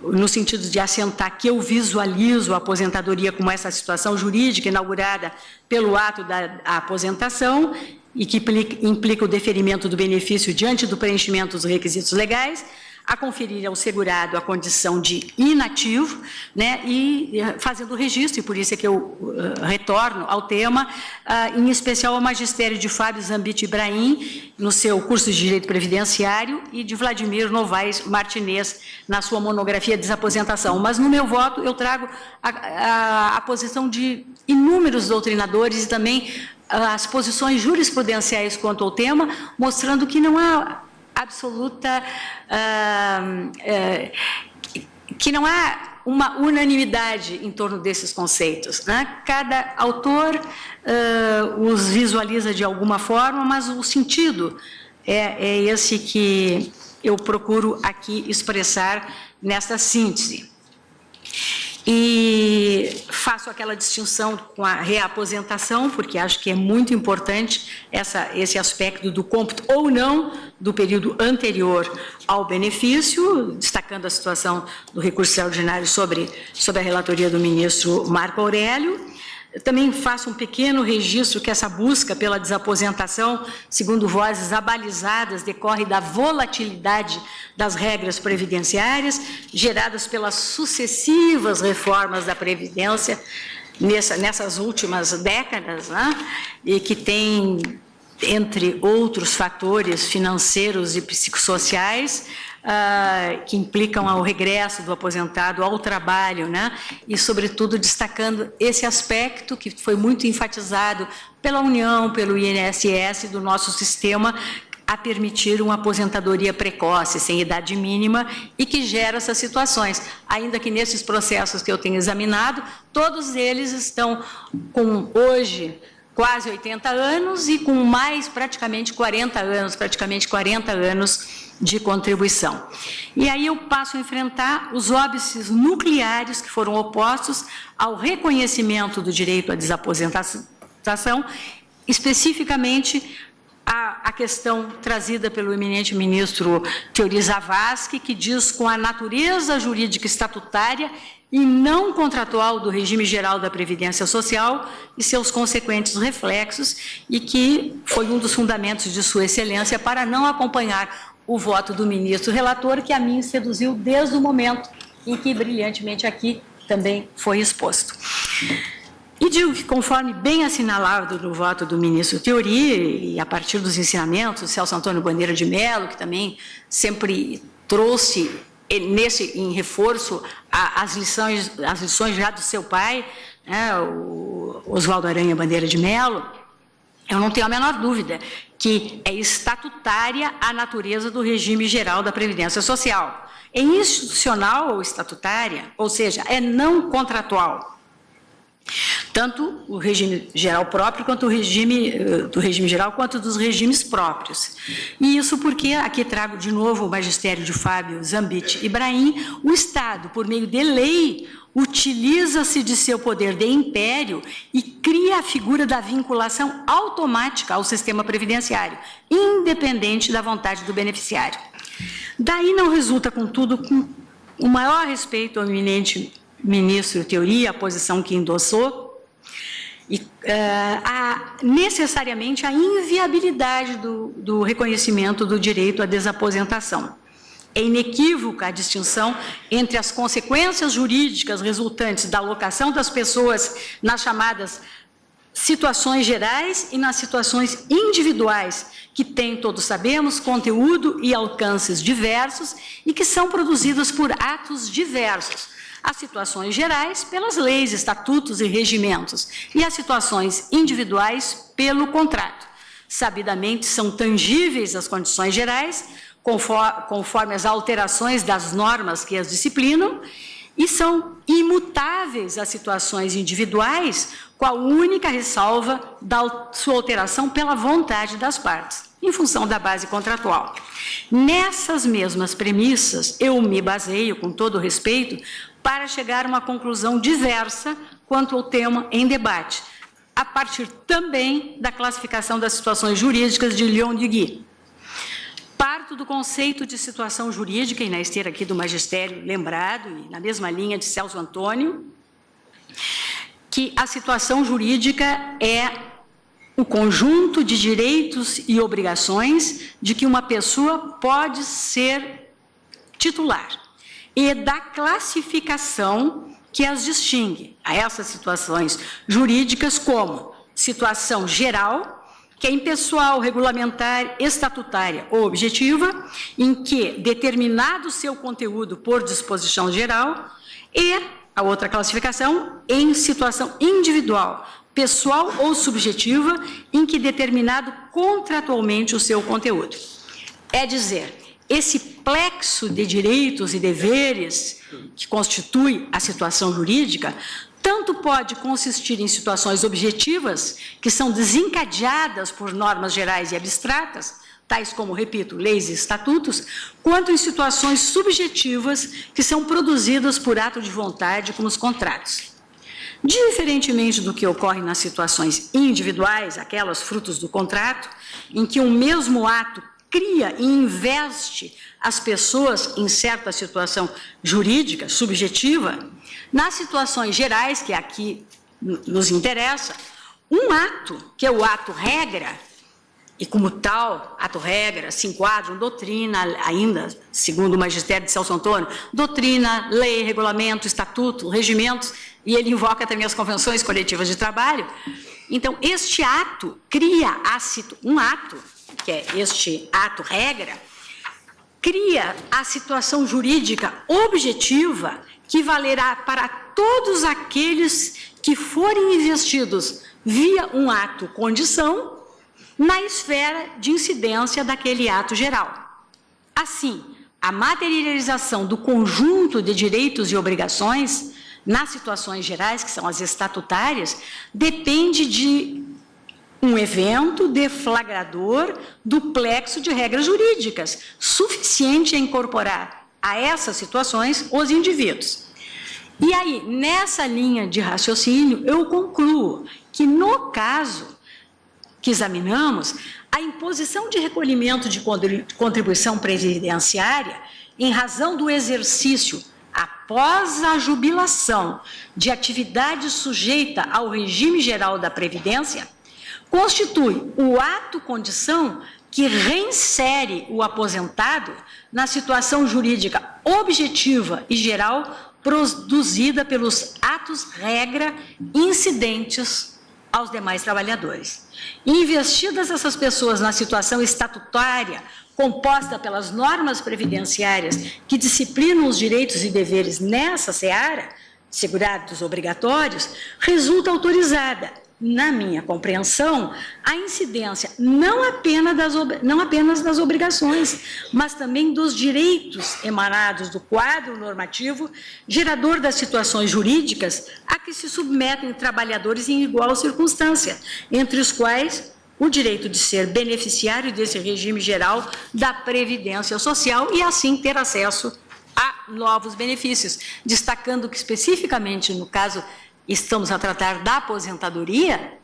no sentido de assentar que eu visualizo a aposentadoria como essa situação jurídica inaugurada pelo ato da aposentação e que implica o deferimento do benefício diante do preenchimento dos requisitos legais, a conferir ao segurado a condição de inativo, né, e fazendo o registro, e por isso é que eu retorno ao tema, em especial ao magistério de Fábio Zambit Ibrahim, no seu curso de Direito Previdenciário, e de Vladimir Novaes Martinez, na sua monografia Desaposentação. Mas no meu voto eu trago a posição de inúmeros doutrinadores e também as posições jurisprudenciais quanto ao tema, mostrando que não há absoluta, que não há uma unanimidade em torno desses conceitos, né? Cada autor os visualiza de alguma forma, mas o sentido é esse que eu procuro aqui expressar nesta síntese. E faço aquela distinção com a reaposentação, porque acho que é muito importante esse aspecto do cômputo ou não do período anterior ao benefício, destacando a situação do recurso extraordinário sobre a relatoria do ministro Marco Aurélio. Eu também faço um pequeno registro que essa busca pela desaposentação, segundo vozes abalizadas, decorre da volatilidade das regras previdenciárias, geradas pelas sucessivas reformas da Previdência nessas últimas décadas, né? E que tem entre outros fatores financeiros e psicossociais, que implicam ao regresso do aposentado ao trabalho, né? E, sobretudo, destacando esse aspecto que foi muito enfatizado pela União, pelo INSS, do nosso sistema, a permitir uma aposentadoria precoce, sem idade mínima, e que gera essas situações. Ainda que nesses processos que eu tenho examinado, todos eles estão com, hoje, quase 80 anos e com mais praticamente 40 anos de contribuição. E aí eu passo a enfrentar os óbices nucleares que foram opostos ao reconhecimento do direito à desaposentação, especificamente a questão trazida pelo eminente ministro Teori Zavascki, que diz com a natureza jurídica estatutária e não contratual do regime geral da Previdência Social e seus consequentes reflexos, e que foi um dos fundamentos de Sua Excelência para não acompanhar o voto do ministro relator, que a mim seduziu desde o momento em que brilhantemente aqui também foi exposto. E digo que, conforme bem assinalado no voto do ministro Teori, e a partir dos ensinamentos do Celso Antônio Bandeira de Mello, que também sempre trouxe em reforço as lições já do seu pai, né, o Oswaldo Aranha Bandeira de Mello, eu não tenho a menor dúvida que é estatutária a natureza do regime geral da Previdência Social. É institucional ou estatutária, ou seja, é não contratual. Tanto o regime geral próprio, quanto o regime do regime geral, quanto dos regimes próprios. E isso porque, aqui trago de novo o magistério de Fábio Zambit Ibrahim, o Estado, por meio de lei, utiliza-se de seu poder de império e cria a figura da vinculação automática ao sistema previdenciário, independente da vontade do beneficiário. Daí não resulta, contudo, com o maior respeito ao eminente ministro Teori, a posição que endossou, necessariamente a inviabilidade do reconhecimento do direito à desaposentação. É inequívoca a distinção entre as consequências jurídicas resultantes da alocação das pessoas nas chamadas situações gerais e nas situações individuais, que têm, todos sabemos, conteúdo e alcances diversos e que são produzidas por atos diversos. As situações gerais pelas leis, estatutos e regimentos, e as situações individuais pelo contrato. Sabidamente são tangíveis as condições gerais, conforme as alterações das normas que as disciplinam, e são imutáveis as situações individuais, com a única ressalva da sua alteração pela vontade das partes, em função da base contratual. Nessas mesmas premissas, eu me baseio, com todo respeito, para chegar a uma conclusão diversa quanto ao tema em debate, a partir também da classificação das situações jurídicas de Leon Duguay. Parto do conceito de situação jurídica, e na esteira aqui do magistério lembrado, e na mesma linha de Celso Antônio, que a situação jurídica é o conjunto de direitos e obrigações de que uma pessoa pode ser titular, e da classificação que as distingue a essas situações jurídicas como situação geral, que é impessoal, regulamentar, estatutária ou objetiva, em que determinado seu conteúdo por disposição geral, e a outra classificação em situação individual, pessoal ou subjetiva, em que determinado contratualmente o seu conteúdo. É dizer, esse plexo de direitos e deveres que constitui a situação jurídica tanto pode consistir em situações objetivas, que são desencadeadas por normas gerais e abstratas, tais como, repito, leis e estatutos, quanto em situações subjetivas, que são produzidas por ato de vontade, como os contratos. Diferentemente do que ocorre nas situações individuais, aquelas frutos do contrato, em que um mesmo ato cria e investe as pessoas em certa situação jurídica, subjetiva, nas situações gerais, que aqui nos interessa, um ato, que é o ato-regra, e como tal, ato-regra, se enquadram doutrina, ainda, segundo o magistério de Celso Antônio, doutrina, lei, regulamento, estatuto, regimentos, e ele invoca também as convenções coletivas de trabalho. Então, este ato cria um ato, que é este ato regra, cria a situação jurídica objetiva que valerá para todos aqueles que forem investidos via um ato condição na esfera de incidência daquele ato geral. Assim, a materialização do conjunto de direitos e obrigações nas situações gerais, que são as estatutárias, depende de um evento deflagrador do plexo de regras jurídicas, suficiente a incorporar a essas situações os indivíduos. E aí, nessa linha de raciocínio, eu concluo que, no caso que examinamos, a imposição de recolhimento de contribuição previdenciária, em razão do exercício após a jubilação de atividade sujeita ao regime geral da Previdência, constitui o ato-condição que reinsere o aposentado na situação jurídica objetiva e geral produzida pelos atos-regra incidentes aos demais trabalhadores. Investidas essas pessoas na situação estatutária composta pelas normas previdenciárias que disciplinam os direitos e deveres nessa seara, segurados obrigatórios, resulta autorizada, na minha compreensão, a incidência não apenas das obrigações, mas também dos direitos emanados do quadro normativo gerador das situações jurídicas a que se submetem trabalhadores em igual circunstância, entre os quais o direito de ser beneficiário desse regime geral da Previdência Social e, assim, ter acesso a novos benefícios, destacando que, especificamente, no caso, estamos a tratar da aposentadoria,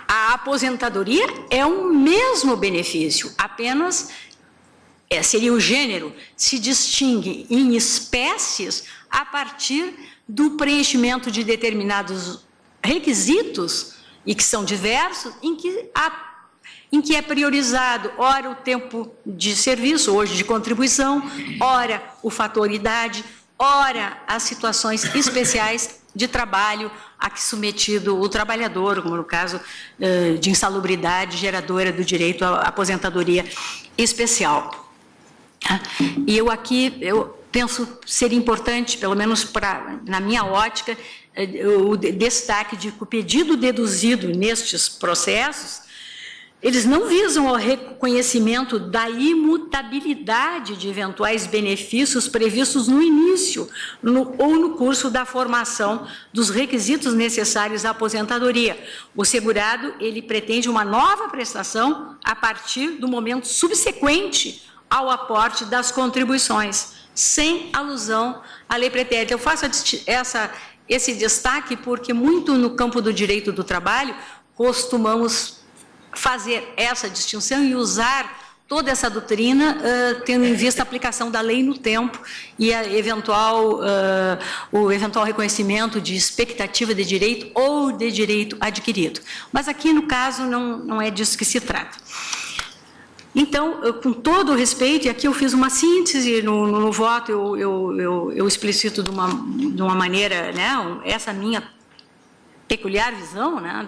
a aposentadoria é um mesmo benefício, apenas seria o gênero, se distingue em espécies a partir do preenchimento de determinados requisitos, e que são diversos, em que é priorizado, ora, o tempo de serviço, hoje de contribuição, ora, o fator idade, ora, as situações especiais de trabalho a que submetido o trabalhador, como no caso de insalubridade geradora do direito à aposentadoria especial. E eu penso ser importante, pelo menos na minha ótica, o destaque de que o pedido deduzido nestes processos, eles não visam ao reconhecimento da imutabilidade de eventuais benefícios previstos no início ou no curso da formação dos requisitos necessários à aposentadoria. O segurado, ele pretende uma nova prestação a partir do momento subsequente ao aporte das contribuições, sem alusão à lei pretérita. Eu faço esse destaque porque muito no campo do direito do trabalho costumamos fazer essa distinção e usar toda essa doutrina tendo em vista a aplicação da lei no tempo e o eventual reconhecimento de expectativa de direito ou de direito adquirido. Mas aqui, no caso, não é disso que se trata. Então, com todo o respeito, e aqui eu fiz uma síntese no voto, eu explicito de uma maneira, né, essa minha peculiar visão, né,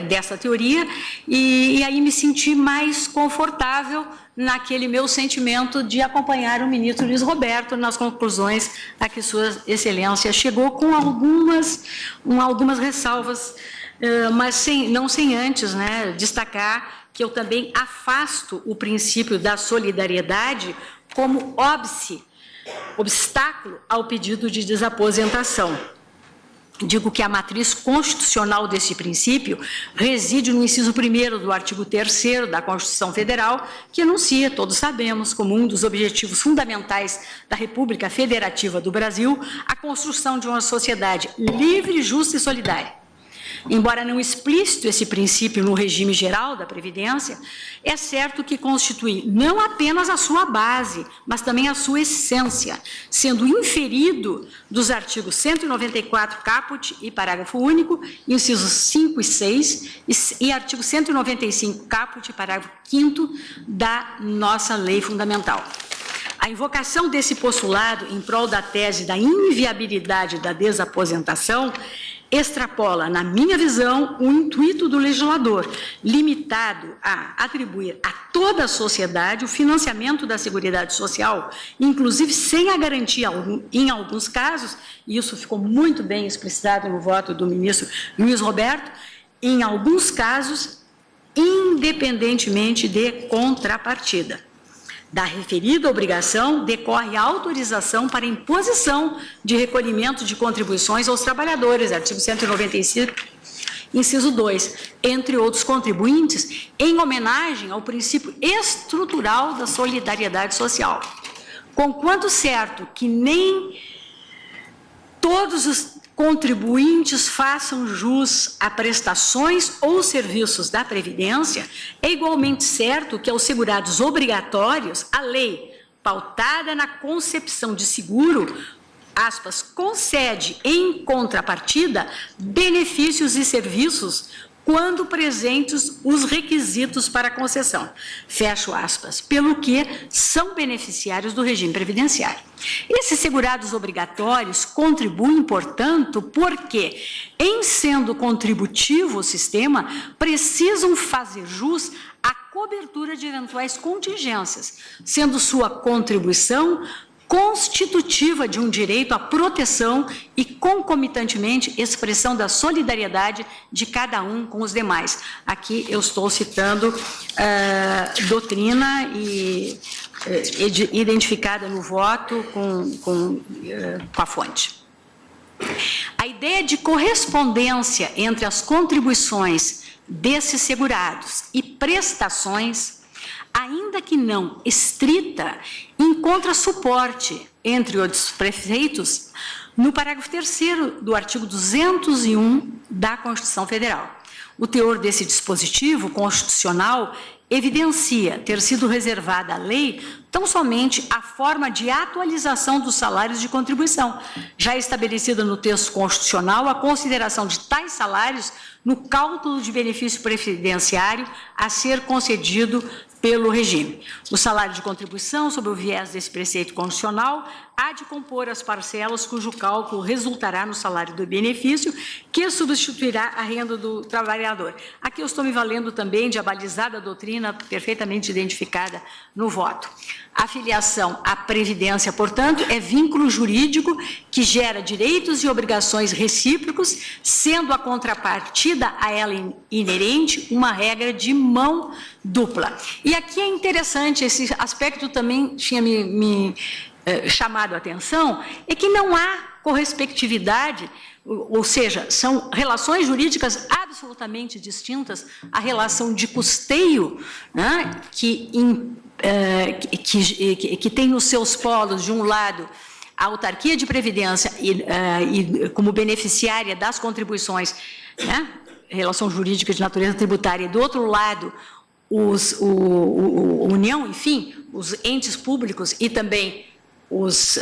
dessa teoria, e aí me senti mais confortável naquele meu sentimento de acompanhar o ministro Luiz Roberto nas conclusões a que Sua Excelência chegou, com algumas ressalvas, mas não sem antes, né, destacar que eu também afasto o princípio da solidariedade como obstáculo ao pedido de desaposentação. Digo que a matriz constitucional desse princípio reside no inciso 1º do artigo 3º da Constituição Federal, que enuncia, todos sabemos, como um dos objetivos fundamentais da República Federativa do Brasil, a construção de uma sociedade livre, justa e solidária. Embora não explícito esse princípio no regime geral da Previdência, é certo que constitui não apenas a sua base, mas também a sua essência, sendo inferido dos artigos 194 caput e parágrafo único, incisos 5 e 6, e artigo 195 caput e parágrafo 5º da nossa lei fundamental. A invocação desse postulado em prol da tese da inviabilidade da desaposentação extrapola, na minha visão, o intuito do legislador, limitado a atribuir a toda a sociedade o financiamento da Seguridade Social, inclusive sem a garantia, em alguns casos, e isso ficou muito bem explicitado no voto do ministro Luiz Roberto, em alguns casos, independentemente de contrapartida. Da referida obrigação decorre a autorização para imposição de recolhimento de contribuições aos trabalhadores, artigo 195, inciso 2, entre outros contribuintes, em homenagem ao princípio estrutural da solidariedade social. Conquanto certo que nem todos os contribuintes façam jus a prestações ou serviços da Previdência, é igualmente certo que aos segurados obrigatórios, a lei, pautada na concepção de seguro, aspas, concede em contrapartida benefícios e serviços quando presentes os requisitos para a concessão, fecho aspas, pelo que são beneficiários do regime previdenciário. Esses segurados obrigatórios contribuem, portanto, porque, em sendo contributivo o sistema, precisam fazer jus à cobertura de eventuais contingências, sendo sua contribuição constitutiva de um direito à proteção e, concomitantemente, expressão da solidariedade de cada um com os demais. Aqui eu estou citando doutrina e identificada no voto com a fonte. A ideia de correspondência entre as contribuições desses segurados e prestações, ainda que não estrita, encontra suporte, entre outros preceitos, no parágrafo 3º do artigo 201 da Constituição Federal. O teor desse dispositivo constitucional evidencia ter sido reservada à lei tão somente a forma de atualização dos salários de contribuição, já estabelecida no texto constitucional a consideração de tais salários no cálculo de benefício previdenciário a ser concedido pelo regime. O salário de contribuição, sob o viés desse preceito constitucional, há de compor as parcelas cujo cálculo resultará no salário do benefício, que substituirá a renda do trabalhador. Aqui eu estou me valendo também de abalizada doutrina perfeitamente identificada no voto. A filiação à Previdência, portanto, é vínculo jurídico que gera direitos e obrigações recíprocos, sendo a contrapartida a ela inerente uma regra de mão dupla. E aqui é interessante, esse aspecto também tinha me chamado a atenção, é que não há correspectividade, ou seja, são relações jurídicas absolutamente distintas à relação de custeio, né, que tem nos seus polos, de um lado, a autarquia de previdência e como beneficiária das contribuições, né, relação jurídica de natureza tributária, e do outro lado, União, enfim, os entes públicos e também os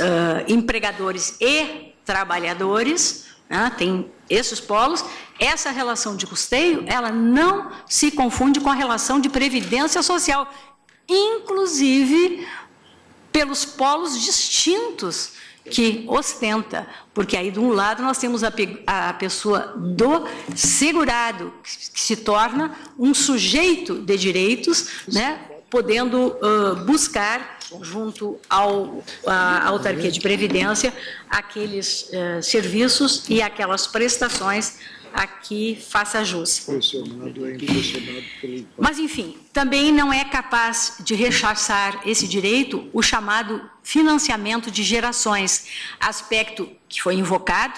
empregadores e trabalhadores, né, tem esses polos. Essa relação de custeio, ela não se confunde com a relação de previdência social, inclusive pelos polos distintos que ostenta, porque aí de um lado nós temos a pessoa do segurado, que se torna um sujeito de direitos, né, podendo buscar, junto à autarquia de previdência, aqueles serviços e aquelas prestações a que faça jus. Mas, enfim, também não é capaz de rechaçar esse direito o chamado financiamento de gerações, aspecto que foi invocado,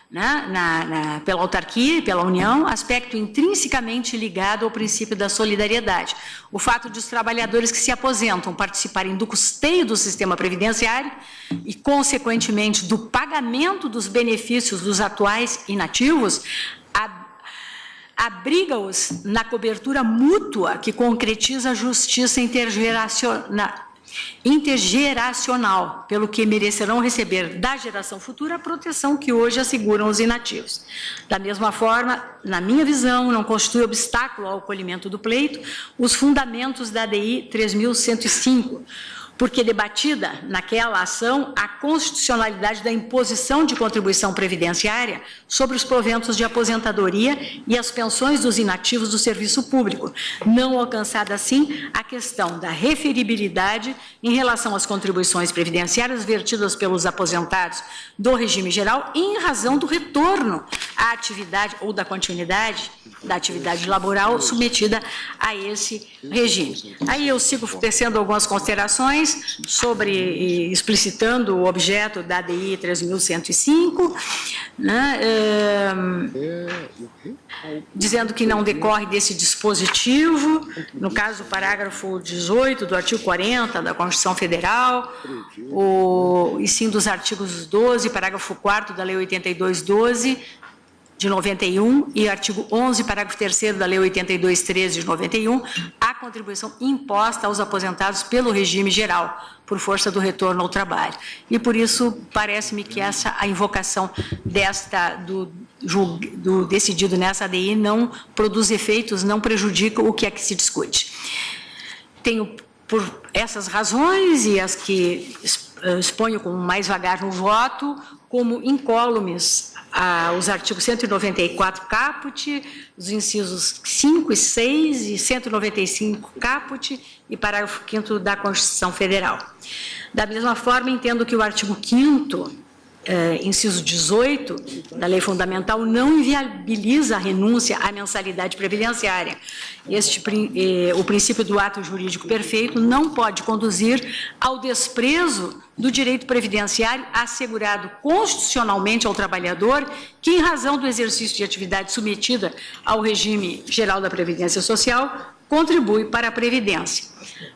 né, pela autarquia e pela União, aspecto intrinsecamente ligado ao princípio da solidariedade. O fato de os trabalhadores que se aposentam participarem do custeio do sistema previdenciário e, consequentemente, do pagamento dos benefícios dos atuais inativos, abriga-os na cobertura mútua que concretiza a justiça intergeracional, pelo que merecerão receber da geração futura a proteção que hoje asseguram os inativos. Da mesma forma, na minha visão, não constitui obstáculo ao acolhimento do pleito os fundamentos da ADI 3.105, porque debatida naquela ação a constitucionalidade da imposição de contribuição previdenciária sobre os proventos de aposentadoria e as pensões dos inativos do serviço público, não alcançada assim a questão da referibilidade em relação às contribuições previdenciárias vertidas pelos aposentados do regime geral em razão do retorno à atividade ou da continuidade da atividade laboral submetida a esse regime. Aí eu sigo tecendo algumas considerações sobre, explicitando o objeto da ADI 3.105, né, dizendo que não decorre desse dispositivo, no caso, o parágrafo 18 do artigo 40 da Constituição Federal, e sim dos artigos 12, parágrafo 4º da Lei 82.12, de 91, e artigo 11, parágrafo 3º da Lei 82.13 de 91, a contribuição imposta aos aposentados pelo regime geral, por força do retorno ao trabalho. E por isso, parece-me que a invocação do decidido nessa ADI não produz efeitos, não prejudica o que é que se discute. Tenho, por essas razões e as que exponho com mais vagar no voto, como incólumes os artigos 194 caput, os incisos 5 e 6 e 195 caput e parágrafo 5º da Constituição Federal. Da mesma forma, entendo que o artigo 5º, inciso 18 da Lei Fundamental, não inviabiliza a renúncia à mensalidade previdenciária. O princípio do ato jurídico perfeito não pode conduzir ao desprezo do direito previdenciário assegurado constitucionalmente ao trabalhador que, em razão do exercício de atividade submetida ao regime geral da Previdência Social, contribui para a Previdência.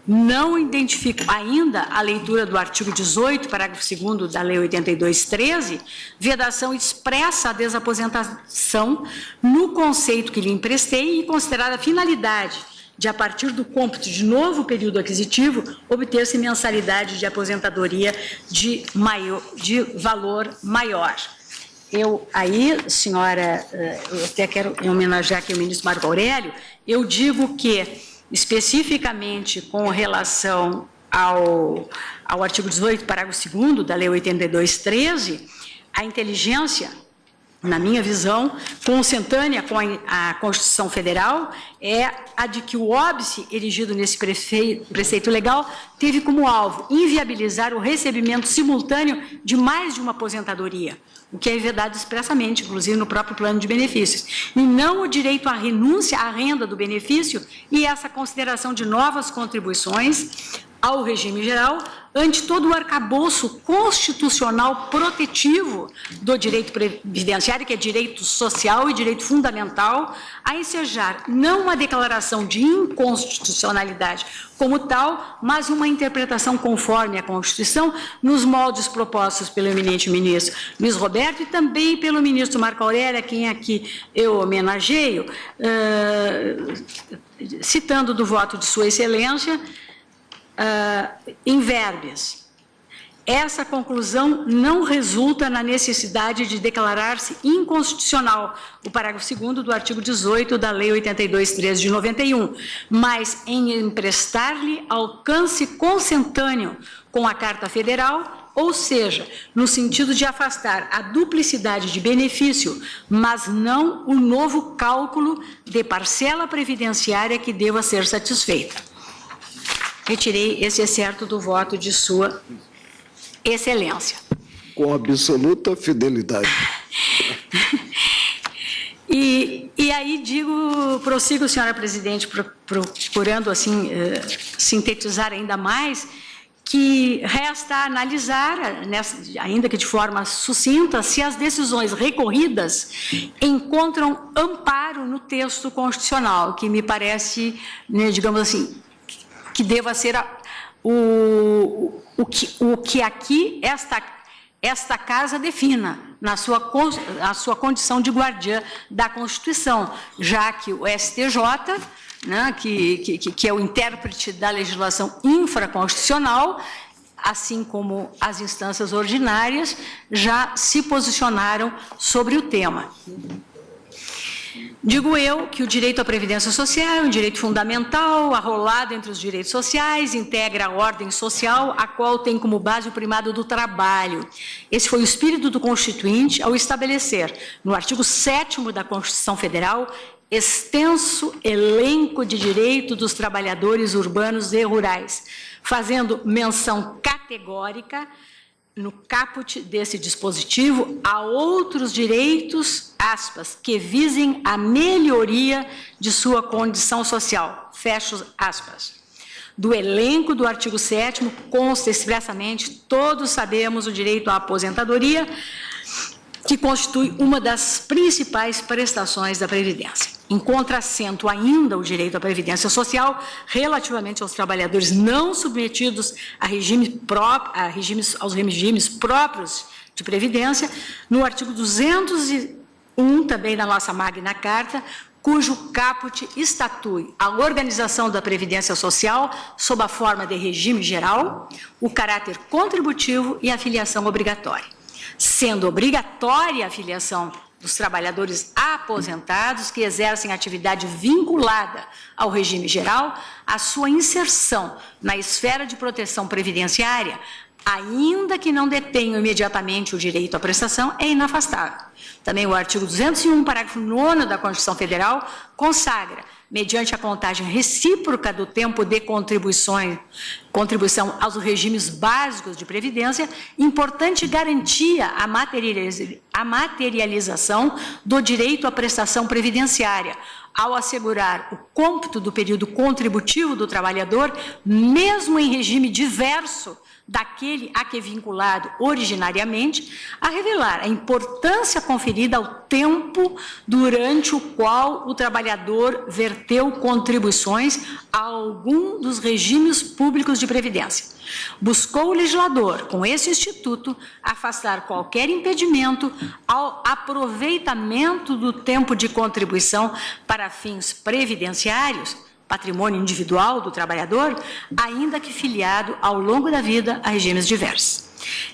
Não identifico ainda a leitura do artigo 18, parágrafo 2º da Lei 82.13, vedação expressa à desaposentação no conceito que lhe emprestei e considerada a finalidade de, a partir do cômputo de novo período aquisitivo, obter-se mensalidade de aposentadoria de valor maior. Senhora, eu até quero homenagear aqui o ministro Marco Aurélio, eu digo que, especificamente com relação ao artigo 18, parágrafo 2º da Lei 82.13, a inteligência, na minha visão, consentânea com a Constituição Federal, é a de que o óbice erigido nesse preceito legal teve como alvo inviabilizar o recebimento simultâneo de mais de uma aposentadoria, o que é vedado expressamente, inclusive no próprio plano de benefícios, e não o direito à renúncia à renda do benefício e essa consideração de novas contribuições ao regime geral, ante todo o arcabouço constitucional protetivo do direito previdenciário, que é direito social e direito fundamental, a ensejar não uma declaração de inconstitucionalidade como tal, mas uma interpretação conforme a Constituição, nos moldes propostos pelo eminente ministro Luiz Roberto e também pelo ministro Marco Aurélio, a quem aqui eu homenageio, citando do voto de Sua Excelência, em verbis. Essa conclusão não resulta na necessidade de declarar-se inconstitucional o parágrafo 2º do artigo 18 da Lei 82.13 de 91, mas em emprestar-lhe alcance consentâneo com a Carta Federal, ou seja, no sentido de afastar a duplicidade de benefício, mas não o novo cálculo de parcela previdenciária que deva ser satisfeita. Retirei esse excerto do voto de Sua Excelência. Com absoluta fidelidade. E aí prossigo, senhora presidente, procurando assim sintetizar ainda mais, que resta analisar, ainda que de forma sucinta, se as decisões recorridas encontram amparo no texto constitucional, que me parece, digamos assim, que deva ser o que aqui esta casa defina na a sua condição de guardiã da Constituição, já que o STJ, né, que é o intérprete da legislação infraconstitucional, assim como as instâncias ordinárias, já se posicionaram sobre o tema. Digo eu que o direito à previdência social é um direito fundamental, arrolado entre os direitos sociais, integra a ordem social, a qual tem como base o primado do trabalho. Esse foi o espírito do Constituinte ao estabelecer, no artigo 7º da Constituição Federal, extenso elenco de direito dos trabalhadores urbanos e rurais, fazendo menção categórica no caput desse dispositivo a outros direitos, aspas, que visem a melhoria de sua condição social, fecho aspas. Do elenco do artigo 7º consta expressamente, todos sabemos, o direito à aposentadoria, que constitui uma das principais prestações da Previdência. Encontra assento ainda o direito à Previdência Social relativamente aos trabalhadores não submetidos a aos regimes próprios de Previdência, no artigo 201, também da nossa Magna Carta, cujo caput estatui a organização da Previdência Social sob a forma de regime geral, o caráter contributivo e a filiação obrigatória. Sendo obrigatória a filiação dos trabalhadores aposentados que exercem atividade vinculada ao regime geral, a sua inserção na esfera de proteção previdenciária, ainda que não detenham imediatamente o direito à prestação, é inafastável. Também o artigo 201, parágrafo 9º da Constituição Federal, consagra, mediante a contagem recíproca do tempo de contribuição aos regimes básicos de previdência, importante garantia a materialização do direito à prestação previdenciária, ao assegurar o cômputo do período contributivo do trabalhador, mesmo em regime diverso daquele a que vinculado originariamente, a revelar a importância conferida ao tempo durante o qual o trabalhador verteu contribuições a algum dos regimes públicos de previdência. Buscou o legislador, com esse instituto, afastar qualquer impedimento ao aproveitamento do tempo de contribuição para fins previdenciários, patrimônio individual do trabalhador, ainda que filiado ao longo da vida a regimes diversos.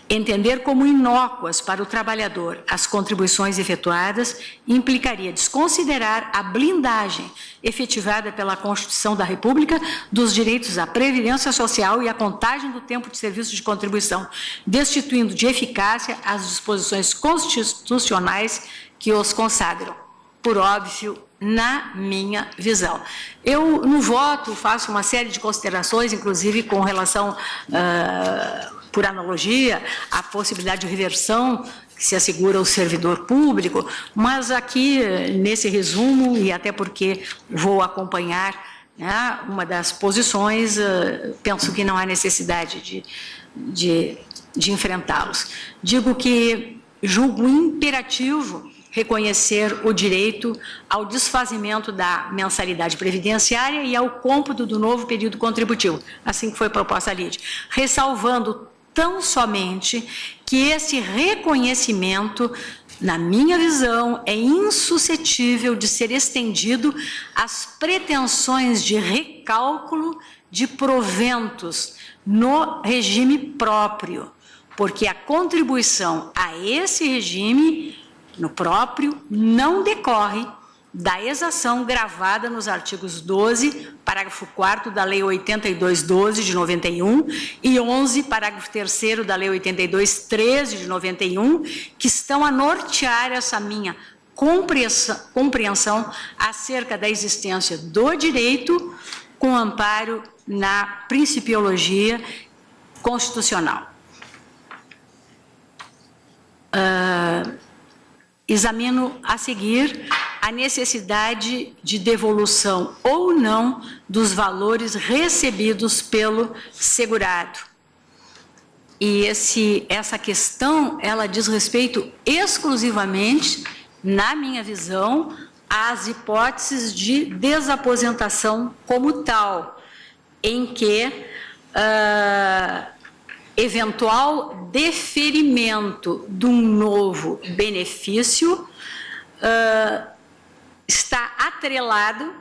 Entender como inócuas para o trabalhador as contribuições efetuadas implicaria desconsiderar a blindagem efetivada pela Constituição da República dos direitos à previdência social e à contagem do tempo de serviço de contribuição, destituindo de eficácia as disposições constitucionais que os consagram. Por óbvio, na minha visão. Eu, no voto, faço uma série de considerações, inclusive com relação, por analogia, à possibilidade de reversão que se assegura ao servidor público, mas aqui, nesse resumo, e até porque vou acompanhar, né, uma das posições, penso que não há necessidade de enfrentá-los. Digo que julgo imperativo reconhecer o direito ao desfazimento da mensalidade previdenciária e ao cômputo do novo período contributivo, assim que foi proposta a lide, ressalvando tão somente que esse reconhecimento, na minha visão, é insuscetível de ser estendido às pretensões de recálculo de proventos no regime próprio, porque a contribuição a esse regime no próprio não decorre da exação gravada nos artigos 12, parágrafo 4º da Lei 82/12 de 91 e 11, parágrafo 3º da Lei 82/13 de 91, que estão a nortear essa minha compreensão acerca da existência do direito com amparo na principiologia constitucional. Examino a seguir a necessidade de devolução ou não dos valores recebidos pelo segurado. E essa questão, ela diz respeito exclusivamente, na minha visão, às hipóteses de desaposentação como tal, em que eventual deferimento de um novo benefício está atrelado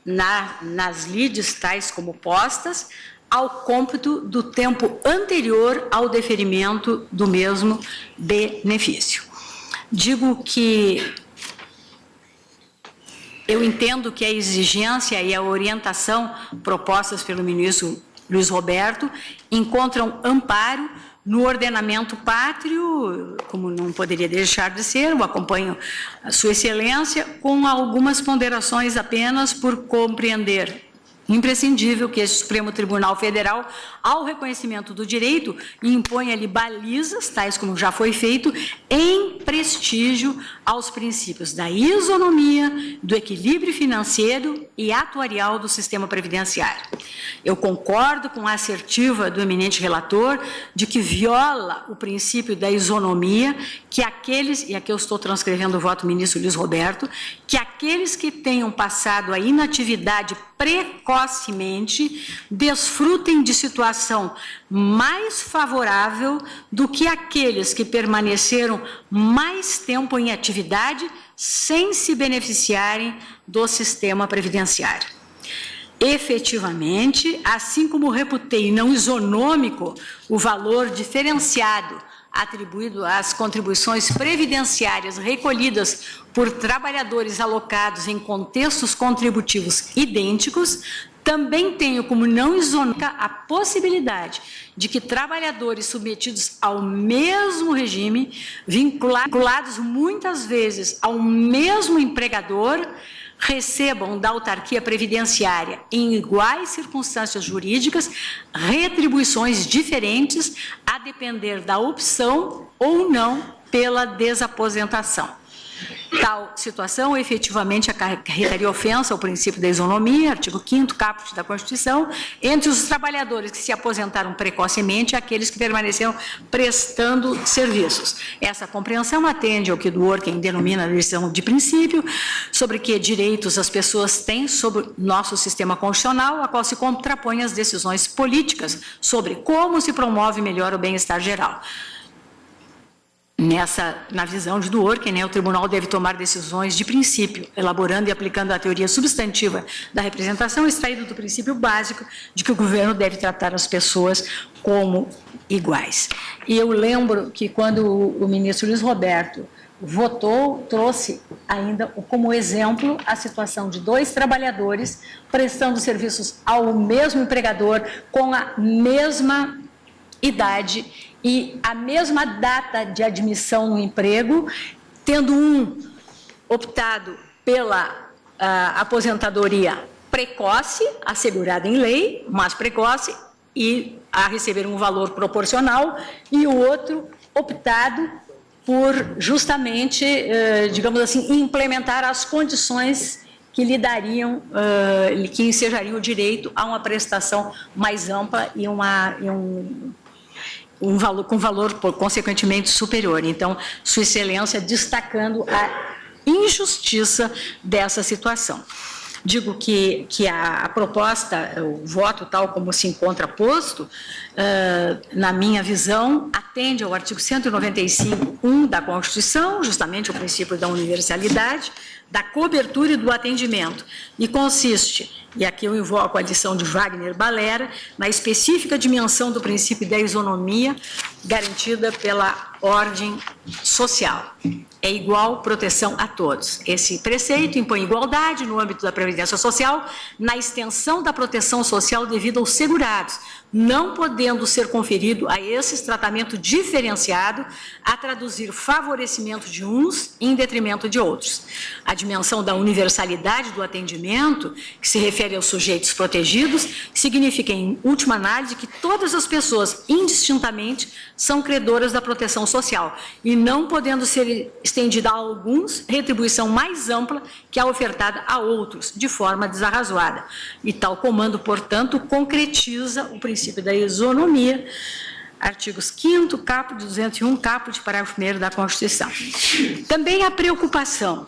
nas lides tais como postas ao cômputo do tempo anterior ao deferimento do mesmo benefício. Digo que Eu entendo que a exigência e a orientação propostas pelo ministro Luiz Roberto encontram amparo no ordenamento pátrio, como não poderia deixar de ser, eu acompanho a Sua Excelência, com algumas ponderações apenas por compreender imprescindível que esse Supremo Tribunal Federal, ao reconhecimento do direito, impõe ali balizas, tais como já foi feito, em prestígio aos princípios da isonomia, do equilíbrio financeiro e atuarial do sistema previdenciário. Eu concordo com a assertiva do eminente relator de que viola o princípio da isonomia, que aqueles, e aqui eu estou transcrevendo o voto do ministro Luiz Roberto, que aqueles que tenham passado a inatividade precocemente desfrutem de situação mais favorável do que aqueles que permaneceram mais tempo em atividade sem se beneficiarem do sistema previdenciário. Efetivamente, assim como reputei não isonômico o valor diferenciado atribuído às contribuições previdenciárias recolhidas por trabalhadores alocados em contextos contributivos idênticos, também tenho como não isonômica a possibilidade de que trabalhadores submetidos ao mesmo regime, vinculados muitas vezes ao mesmo empregador, recebam da autarquia previdenciária, em iguais circunstâncias jurídicas, retribuições diferentes a depender da opção ou não pela desaposentação. Tal situação efetivamente acarretaria ofensa ao princípio da isonomia, artigo 5º caput da Constituição, entre os trabalhadores que se aposentaram precocemente e aqueles que permaneceram prestando serviços. Essa compreensão atende ao que do Dworkin denomina a decisão de princípio, sobre que direitos as pessoas têm sobre nosso sistema constitucional, a qual se contrapõe às decisões políticas sobre como se promove melhor o bem-estar geral. Na visão de Dworkin, o tribunal deve tomar decisões de princípio, elaborando e aplicando a teoria substantiva da representação, extraído do princípio básico de que o governo deve tratar as pessoas como iguais. E eu lembro que quando o ministro Luiz Roberto votou, trouxe ainda como exemplo a situação de 2 trabalhadores prestando serviços ao mesmo empregador com a mesma idade e a mesma data de admissão no emprego, tendo um optado pela aposentadoria precoce, assegurada em lei, mas precoce, e a receber um valor proporcional, e o outro optado por justamente, digamos assim, implementar as condições que lhe dariam, que ensejariam o direito a uma prestação mais ampla e com valor consequentemente superior. Então, Sua Excelência destacando a injustiça dessa situação. Digo que a proposta, o voto tal como se encontra posto, na minha visão, atende ao artigo 195.1 da Constituição, justamente o princípio da universalidade, da cobertura e do atendimento, e consiste, e aqui eu invoco a lição de Wagner Balera, na específica dimensão do princípio da isonomia garantida pela ordem social. É igual proteção a todos. Esse preceito impõe igualdade no âmbito da Previdência Social, na extensão da proteção social devida aos segurados, não podendo ser conferido a esses tratamento diferenciado a traduzir favorecimento de uns em detrimento de outros. A dimensão da universalidade do atendimento, que se refere aos sujeitos protegidos, significa, em última análise, que todas as pessoas, indistintamente, são credoras da proteção social e não podendo ser estendida a alguns retribuição mais ampla que a ofertada a outros, de forma desarrazoada. E tal comando, portanto, concretiza o princípio da isonomia, artigos 5º, caput, 201, caput, parágrafo 1º da Constituição. Também a preocupação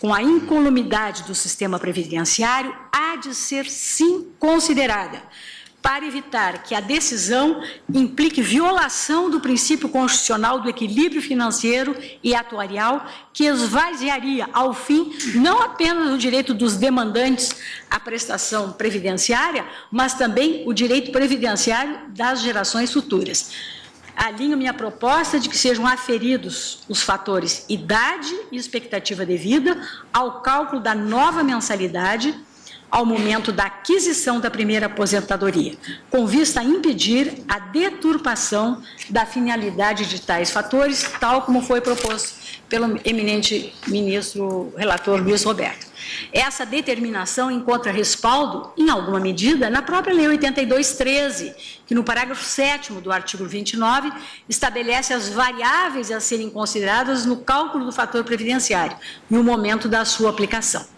com a incolumidade do sistema previdenciário há de ser, sim, considerada, para evitar que a decisão implique violação do princípio constitucional do equilíbrio financeiro e atuarial, que esvaziaria, ao fim, não apenas o direito dos demandantes à prestação previdenciária, mas também o direito previdenciário das gerações futuras. alinho minha proposta de que sejam aferidos os fatores idade e expectativa de vida ao cálculo da nova mensalidade ao momento da aquisição da primeira aposentadoria, com vista a impedir a deturpação da finalidade de tais fatores, tal como foi proposto pelo eminente ministro relator Luiz Roberto. Essa determinação encontra respaldo, em alguma medida, na própria Lei 82/13, que no parágrafo 7º do artigo 29 estabelece as variáveis a serem consideradas no cálculo do fator previdenciário e o momento da sua aplicação.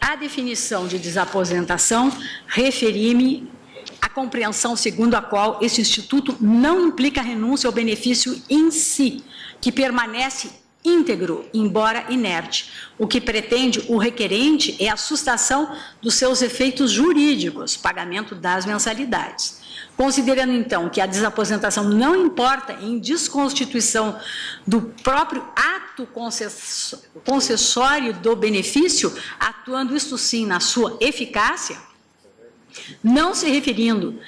A definição de desaposentação referi-me à compreensão segundo a qual esse instituto não implica renúncia ao benefício em si, que permanece íntegro, embora inerte. O que pretende o requerente é a sustação dos seus efeitos jurídicos, pagamento das mensalidades. Considerando, então, que a desaposentação não importa em desconstituição do próprio ato concessório do benefício, atuando isto sim na sua eficácia, não se referindo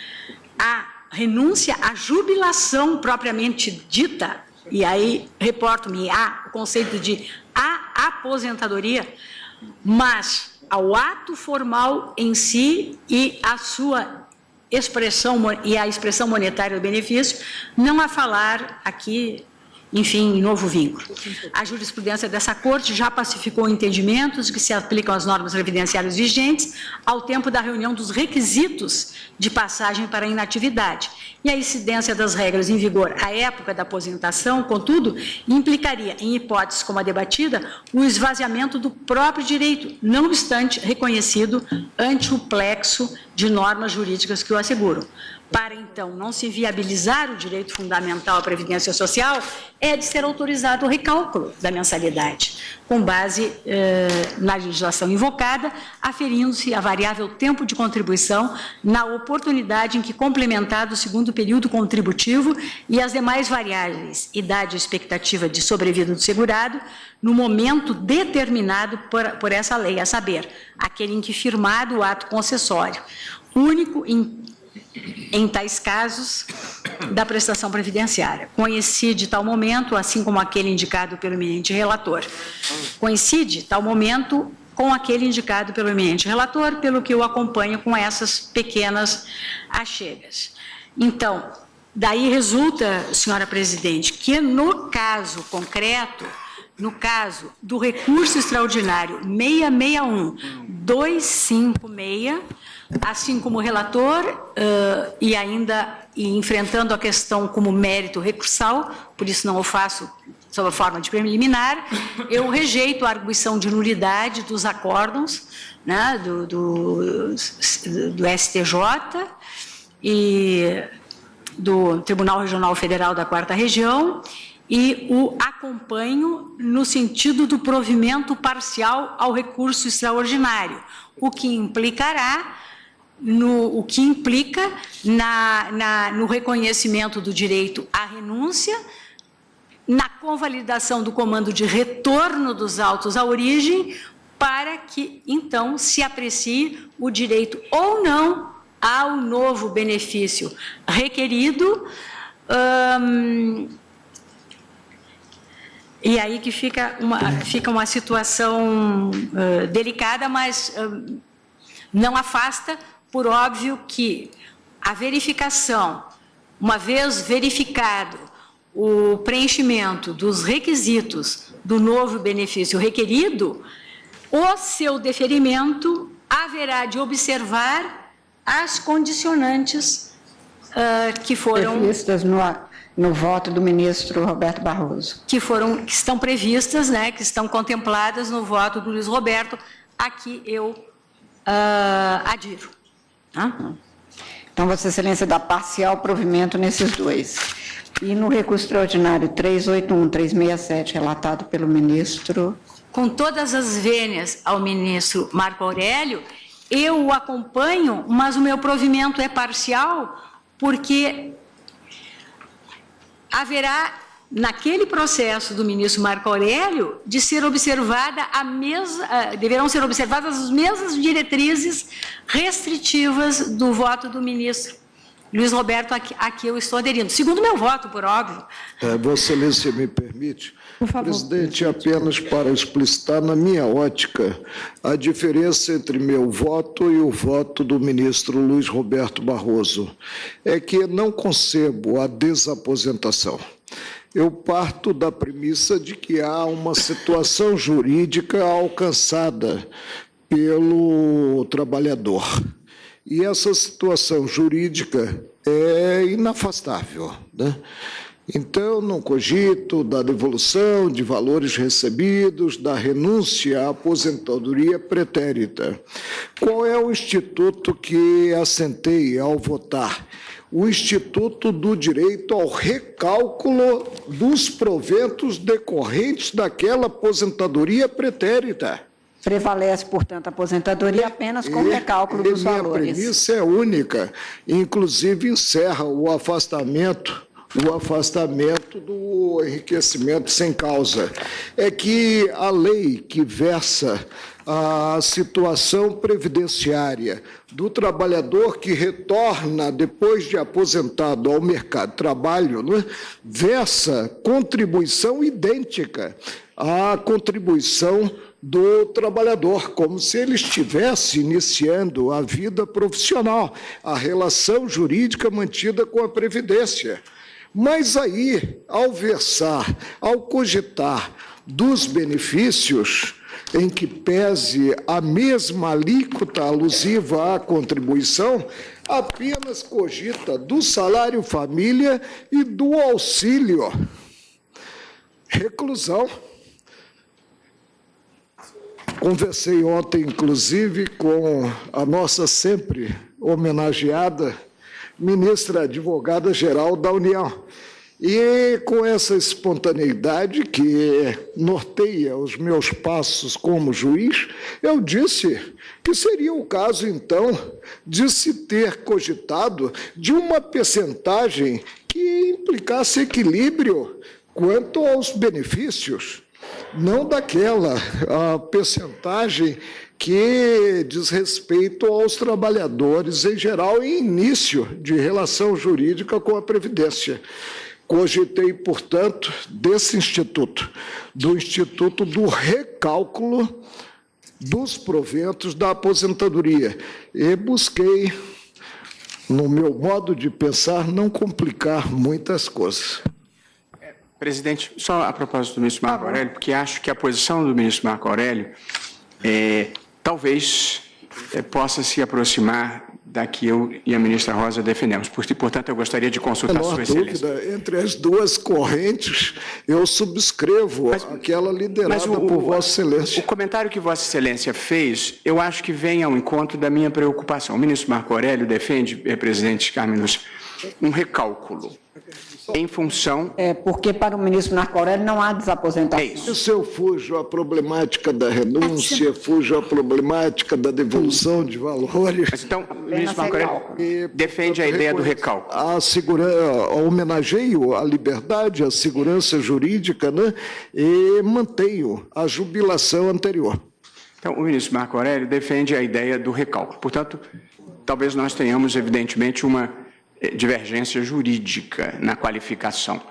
à renúncia à jubilação propriamente dita, e aí reporto-me ao conceito de aposentadoria, mas ao ato formal em si e a sua expressão e a expressão monetária do benefício, não a falar aqui, enfim, novo vínculo. A jurisprudência dessa Corte já pacificou entendimentos que se aplicam às normas previdenciárias vigentes ao tempo da reunião dos requisitos de passagem para a inatividade. E a incidência das regras em vigor à época da aposentação, contudo, implicaria, em hipóteses como a debatida, o esvaziamento do próprio direito, não obstante reconhecido ante o plexo de normas jurídicas que o asseguram. Para, então, não se viabilizar o direito fundamental à previdência social, é de ser autorizado o recálculo da mensalidade, com base na legislação invocada, aferindo-se a variável tempo de contribuição na oportunidade em que complementado o segundo período contributivo e as demais variáveis, idade e expectativa de sobrevida do segurado, no momento determinado por essa lei, a saber, aquele em que firmado o ato concessório, único em tais casos da prestação previdenciária. Coincide tal momento, assim como aquele indicado pelo eminente relator. Coincide tal momento com aquele indicado pelo eminente relator, pelo que eu acompanho com essas pequenas achegas. Então, daí resulta, senhora presidente, que no caso concreto, no caso do recurso extraordinário 661-256, assim como o relator, e ainda enfrentando a questão como mérito recursal, por isso não o faço sob a forma de preliminar, eu rejeito a arguição de nulidade dos acórdãos, né, do STJ e do Tribunal Regional Federal da 4ª Região, e o acompanho no sentido do provimento parcial ao recurso extraordinário, o que implica no reconhecimento do direito à renúncia, na convalidação do comando de retorno dos autos à origem, para que, então, se aprecie o direito ou não ao novo benefício requerido, e aí que fica uma situação delicada, mas não afasta, por óbvio, que a verificação, uma vez verificado o preenchimento dos requisitos do novo benefício requerido, o seu deferimento haverá de observar as condicionantes que foram previstas no voto do ministro Roberto Barroso. Que estão previstas, né, que estão contempladas no voto do Luiz Roberto, a que eu adiro. Então, Vossa Excelência dá parcial provimento nesses dois. E no recurso extraordinário 381-367, relatado pelo ministro... Com todas as vênias ao ministro Marco Aurélio, eu o acompanho, mas o meu provimento é parcial, porque haverá, naquele processo do ministro Marco Aurélio, de ser observada deverão ser observadas as mesmas diretrizes restritivas do voto do ministro Luiz Roberto, a que eu estou aderindo. Segundo meu voto, por óbvio. Vossa Excelência me permite? Por favor. Presidente, apenas para explicitar, na minha ótica, a diferença entre meu voto e o voto do ministro Luiz Roberto Barroso é que não concebo a desaposentação. Eu parto da premissa de que há uma situação jurídica alcançada pelo trabalhador. E essa situação jurídica é inafastável, né? Então, não cogito da devolução de valores recebidos, da renúncia à aposentadoria pretérita. Qual é o instituto que assentei ao votar? O Instituto do Direito ao Recálculo dos proventos decorrentes daquela aposentadoria pretérita. Prevalece, portanto, a aposentadoria apenas com recálculo dos valores. Minha premissa é única, inclusive encerra o afastamento do enriquecimento sem causa. É que a lei que versa a situação previdenciária do trabalhador que retorna depois de aposentado ao mercado de trabalho, né, versa contribuição idêntica à contribuição do trabalhador, como se ele estivesse iniciando a vida profissional, a relação jurídica mantida com a Previdência. Mas aí, ao cogitar dos benefícios, em que pese a mesma alíquota alusiva à contribuição, apenas cogita do salário família e do auxílio reclusão. Conversei ontem, inclusive, com a nossa sempre homenageada ministra advogada-geral da União. E com essa espontaneidade que norteia os meus passos como juiz, eu disse que seria o caso, então, de se ter cogitado de uma percentagem que implicasse equilíbrio quanto aos benefícios, não daquela a percentagem que diz respeito aos trabalhadores em geral em início de relação jurídica com a Previdência. Cogitei, portanto, desse instituto, do Instituto do Recálculo dos proventos da aposentadoria, e busquei, no meu modo de pensar, não complicar muitas coisas. Presidente, só a propósito do ministro Marco Aurélio, porque acho que a posição do ministro Marco Aurélio talvez possa se aproximar da que eu e a ministra Rosa defendemos. Portanto, eu gostaria de consultar Sua Excelência. Dúvida, entre as duas correntes, eu subscrevo aquela liderada por Vossa Excelência. O comentário que Vossa Excelência fez, eu acho que vem ao encontro da minha preocupação. O ministro Marco Aurélio defende, presidente Carmen Lúcia, um recálculo em função... Porque para o ministro Marco Aurélio não há desaposentação. Isso eu fujo à problemática da renúncia, fujo à problemática da devolução de valores. Mas então, o ministro Marco Aurélio defende a ideia do recálculo. Homenageio a liberdade, a segurança jurídica, né, e mantenho a jubilação anterior. Então, o ministro Marco Aurélio defende a ideia do recálculo. Portanto, talvez nós tenhamos, evidentemente, uma divergência jurídica na qualificação.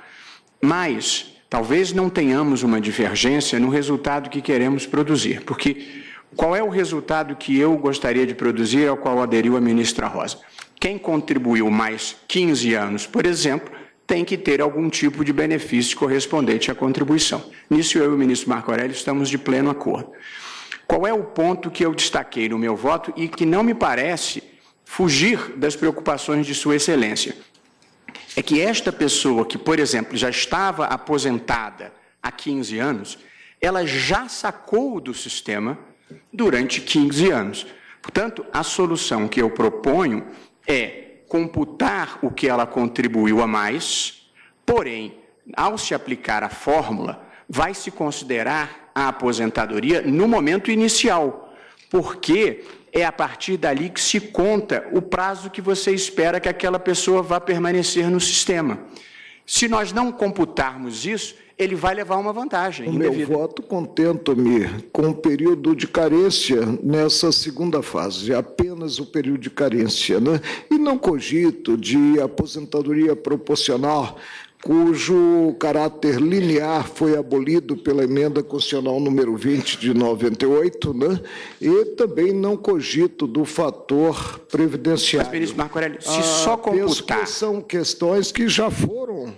Mas talvez não tenhamos uma divergência no resultado que queremos produzir, porque qual é o resultado que eu gostaria de produzir ao qual aderiu a ministra Rosa? Quem contribuiu mais 15 anos, por exemplo, tem que ter algum tipo de benefício correspondente à contribuição. Nisso eu e o ministro Marco Aurélio estamos de pleno acordo. Qual é o ponto que eu destaquei no meu voto e que não me parece fugir das preocupações de Sua Excelência? É que esta pessoa que, por exemplo, já estava aposentada há 15 anos, ela já sacou do sistema durante 15 anos. Portanto, a solução que eu proponho é computar o que ela contribuiu a mais, porém, ao se aplicar a fórmula, vai se considerar a aposentadoria no momento inicial, porque é a partir dali que se conta o prazo que você espera que aquela pessoa vá permanecer no sistema. Se nós não computarmos isso, ele vai levar uma vantagem O indevida. meu voto, contento-me com o período de carência nessa segunda fase, apenas o período de carência, né? E não cogito de aposentadoria proporcional, cujo caráter linear foi abolido pela emenda constitucional número 20 de 98, né? E também não cogito do fator previdenciário. Mas, ministro Marco Aurélio, se só computar... Penso que são questões que já foram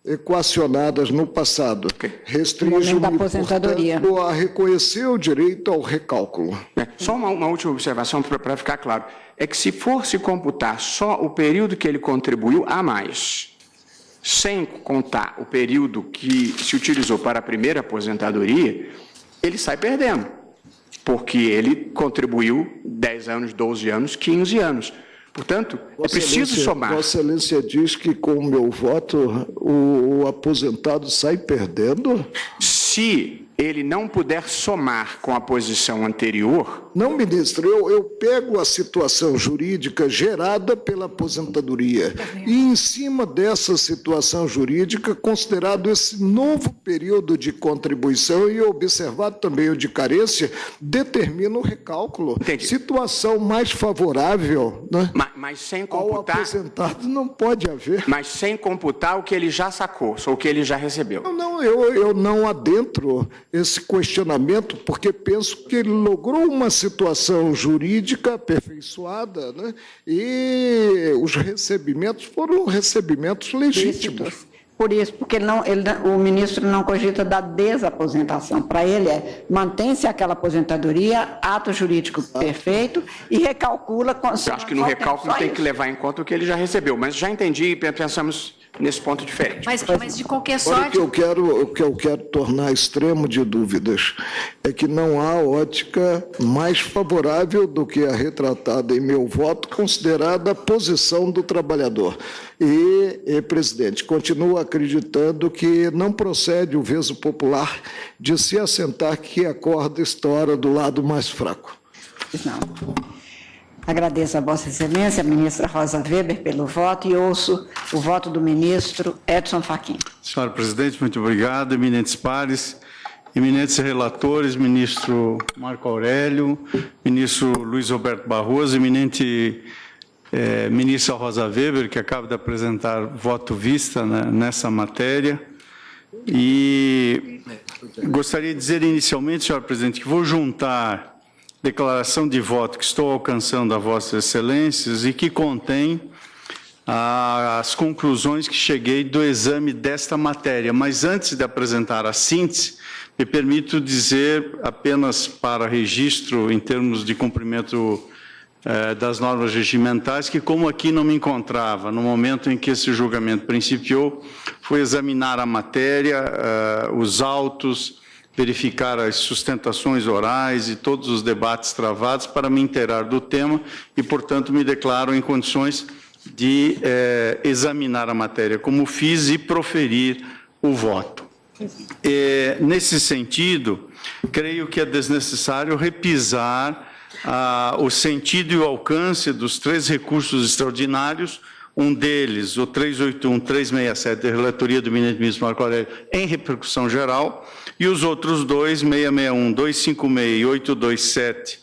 equacionadas no passado. Restringe-me, da aposentadoria. portanto, a reconhecer o direito ao recálculo. Só uma última observação para ficar claro. É que se for se computar só o período que ele contribuiu a mais, sem contar o período que se utilizou para a primeira aposentadoria, ele sai perdendo, porque ele contribuiu 10 anos, 12 anos, 15 anos. Portanto, é preciso somar. Vossa Excelência diz que, com o meu voto, o aposentado sai perdendo? Se ele não puder somar com a posição anterior... Não, ministro, eu pego a situação jurídica gerada pela aposentadoria e, em cima dessa situação jurídica, considerado esse novo período de contribuição e observado também o de carência, determino o recálculo. Entendi. Situação mais favorável, né, Mas sem ao computar... aposentado não pode haver. Mas sem computar o que ele já sacou, ou o que ele já recebeu. Não, eu não adentro esse questionamento, porque penso que ele logrou uma situação jurídica aperfeiçoada, né? E os recebimentos foram recebimentos legítimos. Por isso, porque o ministro não cogita da desaposentação. Para ele mantém-se aquela aposentadoria, ato jurídico perfeito, e recalcula... Eu acho que no recálculo tem que levar em conta o que ele já recebeu, mas já entendi e pensamos nesse ponto diferente. Mas de qualquer Agora, sorte... o que eu quero tornar extremo de dúvidas é que não há ótica mais favorável do que a retratada em meu voto, considerada a posição do trabalhador. E, presidente, continuo acreditando que não procede o veso popular de se assentar que a corda estoura do lado mais fraco. Não. Agradeço a Vossa Excelência, a ministra Rosa Weber, pelo voto e ouço o voto do ministro Edson Fachin. Senhora presidente, muito obrigado. Eminentes pares, eminentes relatores, ministro Marco Aurélio, ministro Luiz Roberto Barroso, eminente ministra Rosa Weber, que acaba de apresentar voto vista, né, nessa matéria. E gostaria de dizer inicialmente, senhora presidente, que vou juntar declaração de voto que estou alcançando a Vossas Excelências e que contém as conclusões que cheguei do exame desta matéria. Mas antes de apresentar a síntese, me permito dizer, apenas para registro em termos de cumprimento das normas regimentais, que como aqui não me encontrava no momento em que esse julgamento principiou, fui examinar a matéria, os autos, verificar as sustentações orais e todos os debates travados para me inteirar do tema e, portanto, me declaro em condições de examinar a matéria como fiz e proferir o voto. Nesse sentido, creio que é desnecessário repisar o sentido e o alcance dos 3 recursos extraordinários, um deles, o 381, 367, da relatoria do eminente ministro Marco Aurélio, em repercussão geral, e os outros 2, 661, 256 e 827,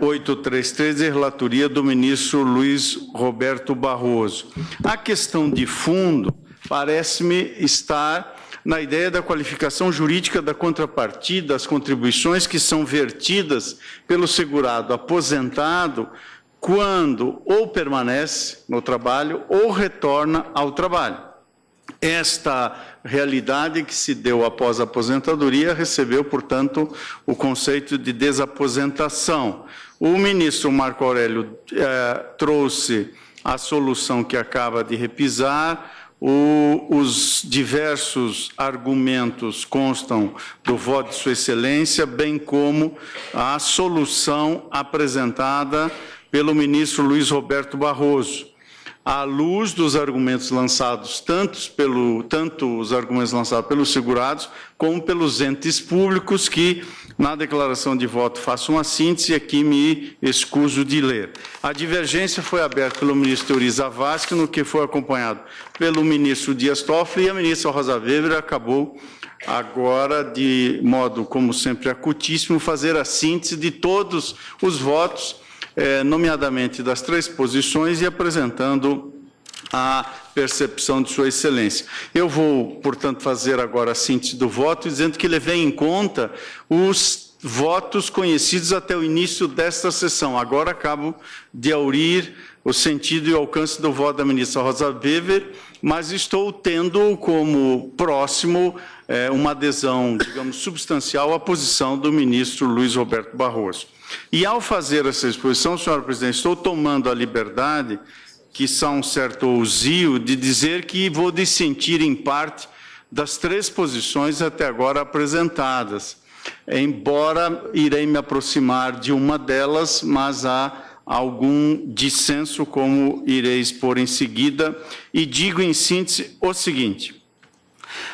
833, da relatoria do ministro Luiz Roberto Barroso. A questão de fundo parece-me estar na ideia da qualificação jurídica da contrapartida, das contribuições que são vertidas pelo segurado aposentado quando ou permanece no trabalho ou retorna ao trabalho. Esta realidade que se deu após a aposentadoria recebeu, portanto, o conceito de desaposentação. O ministro Marco Aurélio trouxe a solução que acaba de repisar. Os diversos argumentos constam do voto de Sua Excelência, bem como a solução apresentada pelo ministro Luiz Roberto Barroso. à luz dos argumentos lançados, tanto os argumentos lançados pelos segurados, como pelos entes públicos, que, na declaração de voto, faço uma síntese e aqui me excuso de ler. A divergência foi aberta pelo ministro Teori Zavascki, no que foi acompanhado pelo ministro Dias Toffoli, e a ministra Rosa Weber acabou agora, de modo, como sempre, acutíssimo, fazer a síntese de todos os votos, nomeadamente das 3 posições, e apresentando a percepção de Sua Excelência. Eu vou, portanto, fazer agora a síntese do voto, dizendo que levei em conta os votos conhecidos até o início desta sessão. Agora acabo de aurir o sentido e o alcance do voto da ministra Rosa Weber, mas estou tendo como próximo uma adesão, digamos, substancial à posição do ministro Luiz Roberto Barroso. E, ao fazer essa exposição, senhora presidente, estou tomando a liberdade, que são um certo ousio, de dizer que vou dissentir em parte das 3 posições até agora apresentadas, embora irei me aproximar de uma delas, mas há algum dissenso, como irei expor em seguida, e digo em síntese o seguinte: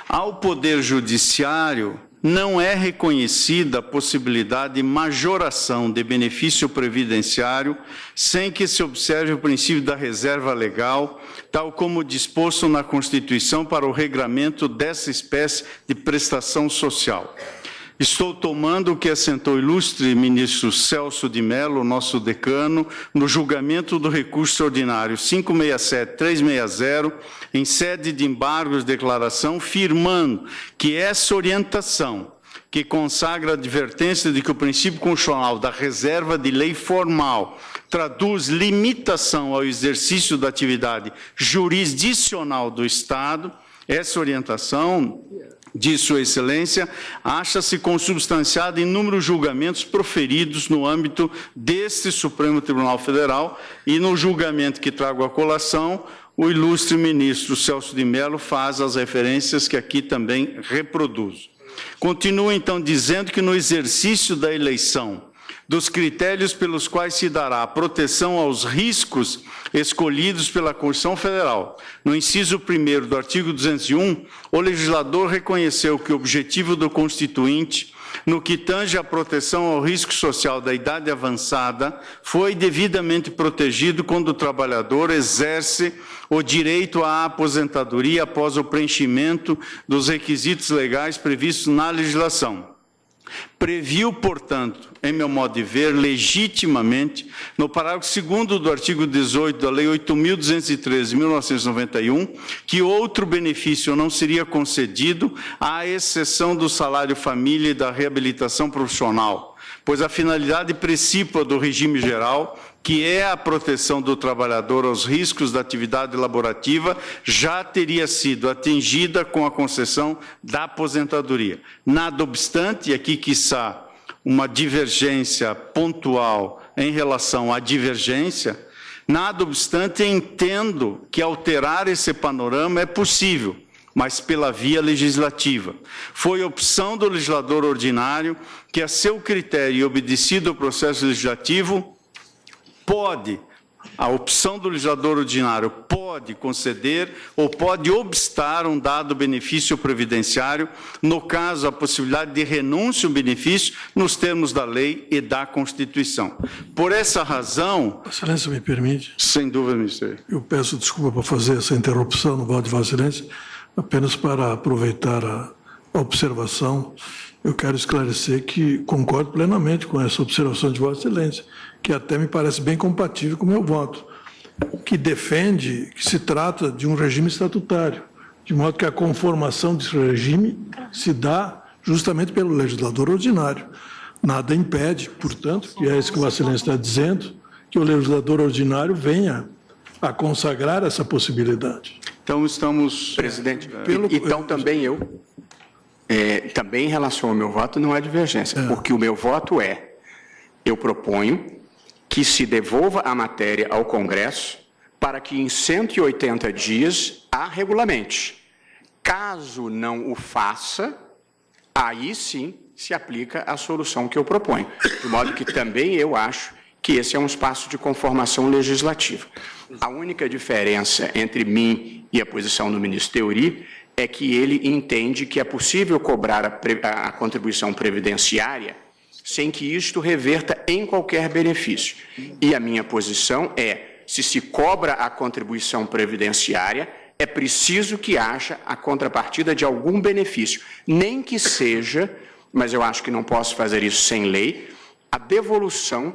ao Poder Judiciário não é reconhecida a possibilidade de majoração de benefício previdenciário sem que se observe o princípio da reserva legal, tal como disposto na Constituição para o regramento dessa espécie de prestação social. Estou tomando o que assentou o ilustre ministro Celso de Mello, nosso decano, no julgamento do recurso ordinário 567-360, em sede de embargos de declaração, firmando que essa orientação, que consagra a advertência de que o princípio constitucional da reserva de lei formal traduz limitação ao exercício da atividade jurisdicional do Estado, essa orientação, de Sua Excelência, acha-se consubstanciada em inúmeros julgamentos proferidos no âmbito deste Supremo Tribunal Federal, e no julgamento que trago à colação, o ilustre ministro Celso de Mello faz as referências que aqui também reproduzo. Continuo, então, dizendo que no exercício da eleição, dos critérios pelos quais se dará a proteção aos riscos escolhidos pela Constituição Federal, no inciso 1º do artigo 201, o legislador reconheceu que o objetivo do Constituinte, no que tange à proteção ao risco social da idade avançada, foi devidamente protegido quando o trabalhador exerce o direito à aposentadoria após o preenchimento dos requisitos legais previstos na legislação. Previu, portanto, em meu modo de ver, legitimamente, no parágrafo 2º do artigo 18 da Lei 8.213 de 1991, que outro benefício não seria concedido, à exceção do salário família e da reabilitação profissional, pois a finalidade principal do regime geral, que é a proteção do trabalhador aos riscos da atividade laborativa, já teria sido atingida com a concessão da aposentadoria. Nada obstante, e aqui quiçá uma divergência pontual em relação à divergência, nada obstante, entendo que alterar esse panorama é possível, mas pela via legislativa. Foi opção do legislador ordinário que, a seu critério e obedecido ao processo legislativo, a opção do legislador ordinário pode conceder ou pode obstar um dado benefício previdenciário, no caso, a possibilidade de renúncia ao benefício nos termos da lei e da Constituição. Por essa razão... Excelência, me permite? Sem dúvida, ministro. Eu peço desculpa por fazer essa interrupção no voto de Vossa Excelência, apenas para aproveitar a observação. Eu quero esclarecer que concordo plenamente com essa observação de Vossa Excelência, que até me parece bem compatível com o meu voto, que defende que se trata de um regime estatutário, de modo que a conformação desse regime se dá justamente pelo legislador ordinário. Nada impede, portanto, que é isso que Vossa Excelência está dizendo, que o legislador ordinário venha a consagrar essa possibilidade. Então, estamos... Presidente, então também eu... também em relação ao meu voto não há divergência, porque o meu voto eu proponho que se devolva a matéria ao Congresso para que em 180 dias a regulamente. Caso não o faça, aí sim se aplica a solução que eu proponho. De modo que também eu acho que esse é um espaço de conformação legislativa. A única diferença entre mim e a posição do ministro Theori é que ele entende que é possível cobrar a contribuição previdenciária sem que isto reverta em qualquer benefício. E a minha posição é, se cobra a contribuição previdenciária, é preciso que haja a contrapartida de algum benefício, nem que seja, mas eu acho que não posso fazer isso sem lei, a devolução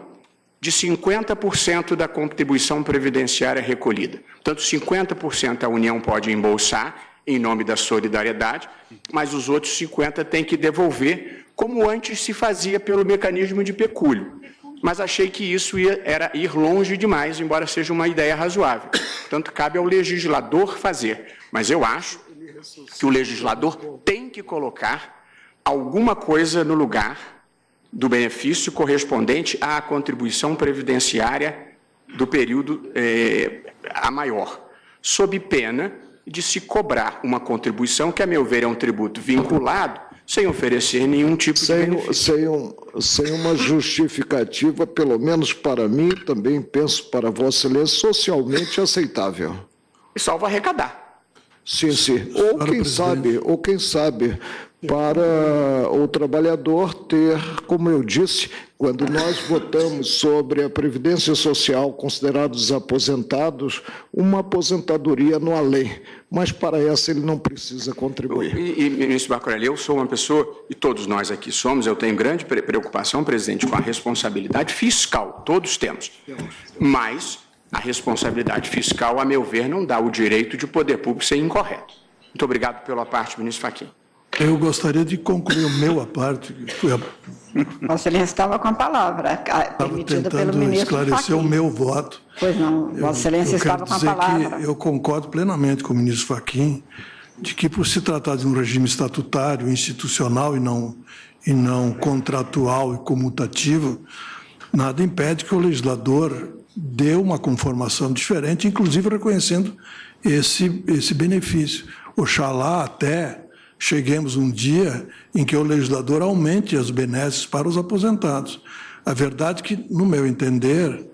de 50% da contribuição previdenciária recolhida. Portanto, 50% a União pode embolsar, em nome da solidariedade, mas os outros 50% têm que devolver, como antes se fazia pelo mecanismo de pecúlio. Mas achei que isso era ir longe demais, embora seja uma ideia razoável. Portanto, cabe ao legislador fazer. Mas eu acho que o legislador tem que colocar alguma coisa no lugar do benefício correspondente à contribuição previdenciária do período a maior, sob pena de se cobrar uma contribuição que, a meu ver, é um tributo vinculado, sem oferecer nenhum tipo de benefício. Sem uma justificativa, pelo menos para mim, também penso para Vossa Excelência, socialmente aceitável. E salvo arrecadar. Sim, sim. Ou quem sabe, para o trabalhador ter, como eu disse, quando nós votamos sobre a Previdência Social, considerados aposentados, uma aposentadoria no além, mas para essa ele não precisa contribuir. E ministro Marco Aurélio, eu sou uma pessoa, e todos nós aqui somos, eu tenho grande preocupação, presidente, com a responsabilidade fiscal, todos temos, mas a responsabilidade fiscal, a meu ver, não dá o direito de o poder público ser incorreto. Muito obrigado pela parte, ministro Fachin. Eu gostaria de concluir o meu a parte. Vossa Excelência estava com a palavra, permitida pelo ministro Fachin. Esclarecer o meu voto. Pois não, Vossa Excelência estava com a palavra. Eu concordo plenamente com o ministro Fachin de que, por se tratar de um regime estatutário, institucional e não contratual e comutativo, nada impede que o legislador dê uma conformação diferente, inclusive reconhecendo esse benefício. Oxalá até cheguemos um dia em que o legislador aumente as benesses para os aposentados. A verdade é que, no meu entender,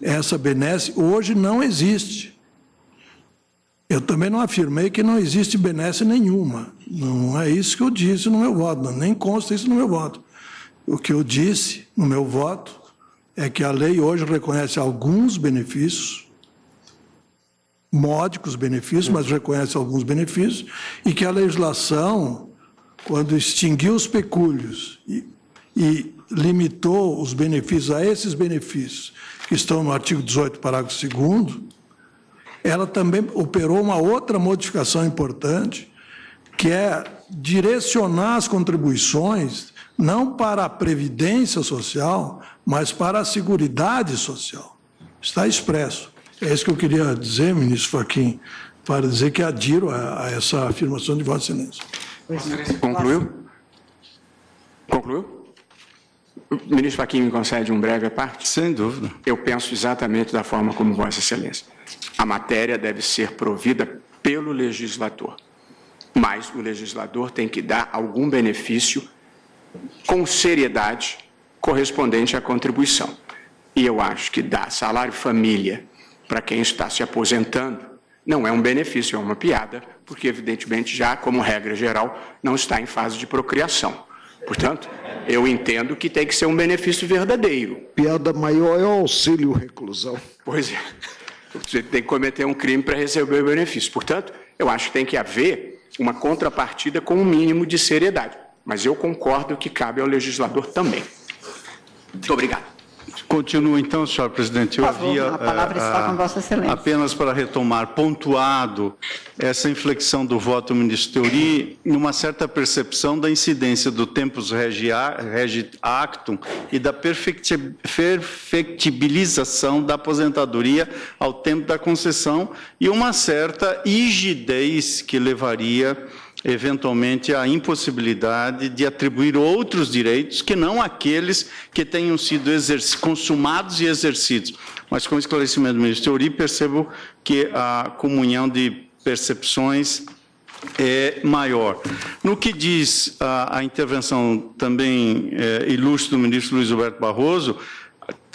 essa benesse hoje não existe. Eu também não afirmei que não existe benesse nenhuma. Não é isso que eu disse no meu voto, nem consta isso no meu voto. O que eu disse no meu voto é que a lei hoje reconhece alguns benefícios, módicos benefícios, mas reconhece alguns benefícios, e que a legislação, quando extinguiu os pecúlios e limitou os benefícios a esses benefícios que estão no artigo 18, parágrafo 2º, ela também operou uma outra modificação importante, que é direcionar as contribuições não para a previdência social, mas para a seguridade social. Está expresso. É isso que eu queria dizer, ministro Fachin, para dizer que adiro a essa afirmação de Vossa Excelência. Concluiu? Concluiu? O ministro Fachin me concede um breve à parte? Sem dúvida. Eu penso exatamente da forma como Vossa Excelência. A matéria deve ser provida pelo legislador, mas o legislador tem que dar algum benefício com seriedade correspondente à contribuição. E eu acho que dar salário-família para quem está se aposentando não é um benefício, é uma piada, porque, evidentemente, já, como regra geral, não está em fase de procriação. Portanto, eu entendo que tem que ser um benefício verdadeiro. Piada maior é o auxílio-reclusão. Pois é. Você tem que cometer um crime para receber o benefício. Portanto, eu acho que tem que haver uma contrapartida com um mínimo de seriedade. Mas eu concordo que cabe ao legislador também. Muito obrigado. Continua então, senhor presidente. Eu havia, a palavra está com Vossa Excelência. Apenas para retomar, pontuado essa inflexão do voto do ministro Theori, numa certa percepção da incidência do tempus regi actum e da perfectibilização da aposentadoria ao tempo da concessão e uma certa rigidez que levaria eventualmente a impossibilidade de atribuir outros direitos que não aqueles que tenham sido consumados e exercidos. Mas com o esclarecimento do ministro Theori, percebo que a comunhão de percepções é maior. No que diz a intervenção também ilustre do ministro Luiz Roberto Barroso,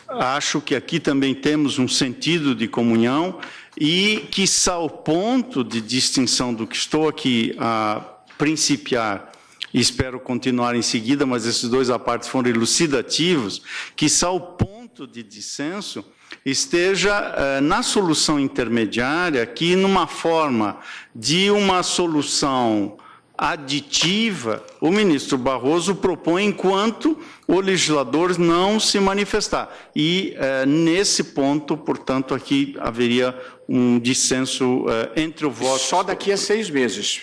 acho que aqui também temos um sentido de comunhão e, quiçá, o ponto de distinção do que estou aqui a principiar, e espero continuar em seguida, mas esses dois apartes foram elucidativos, quiçá o ponto de dissenso esteja na solução intermediária, que numa forma de uma solução aditiva, o ministro Barroso propõe enquanto o legislador não se manifestar. E, nesse ponto, portanto, aqui haveria um dissenso entre o voto... Só daqui a 6 meses.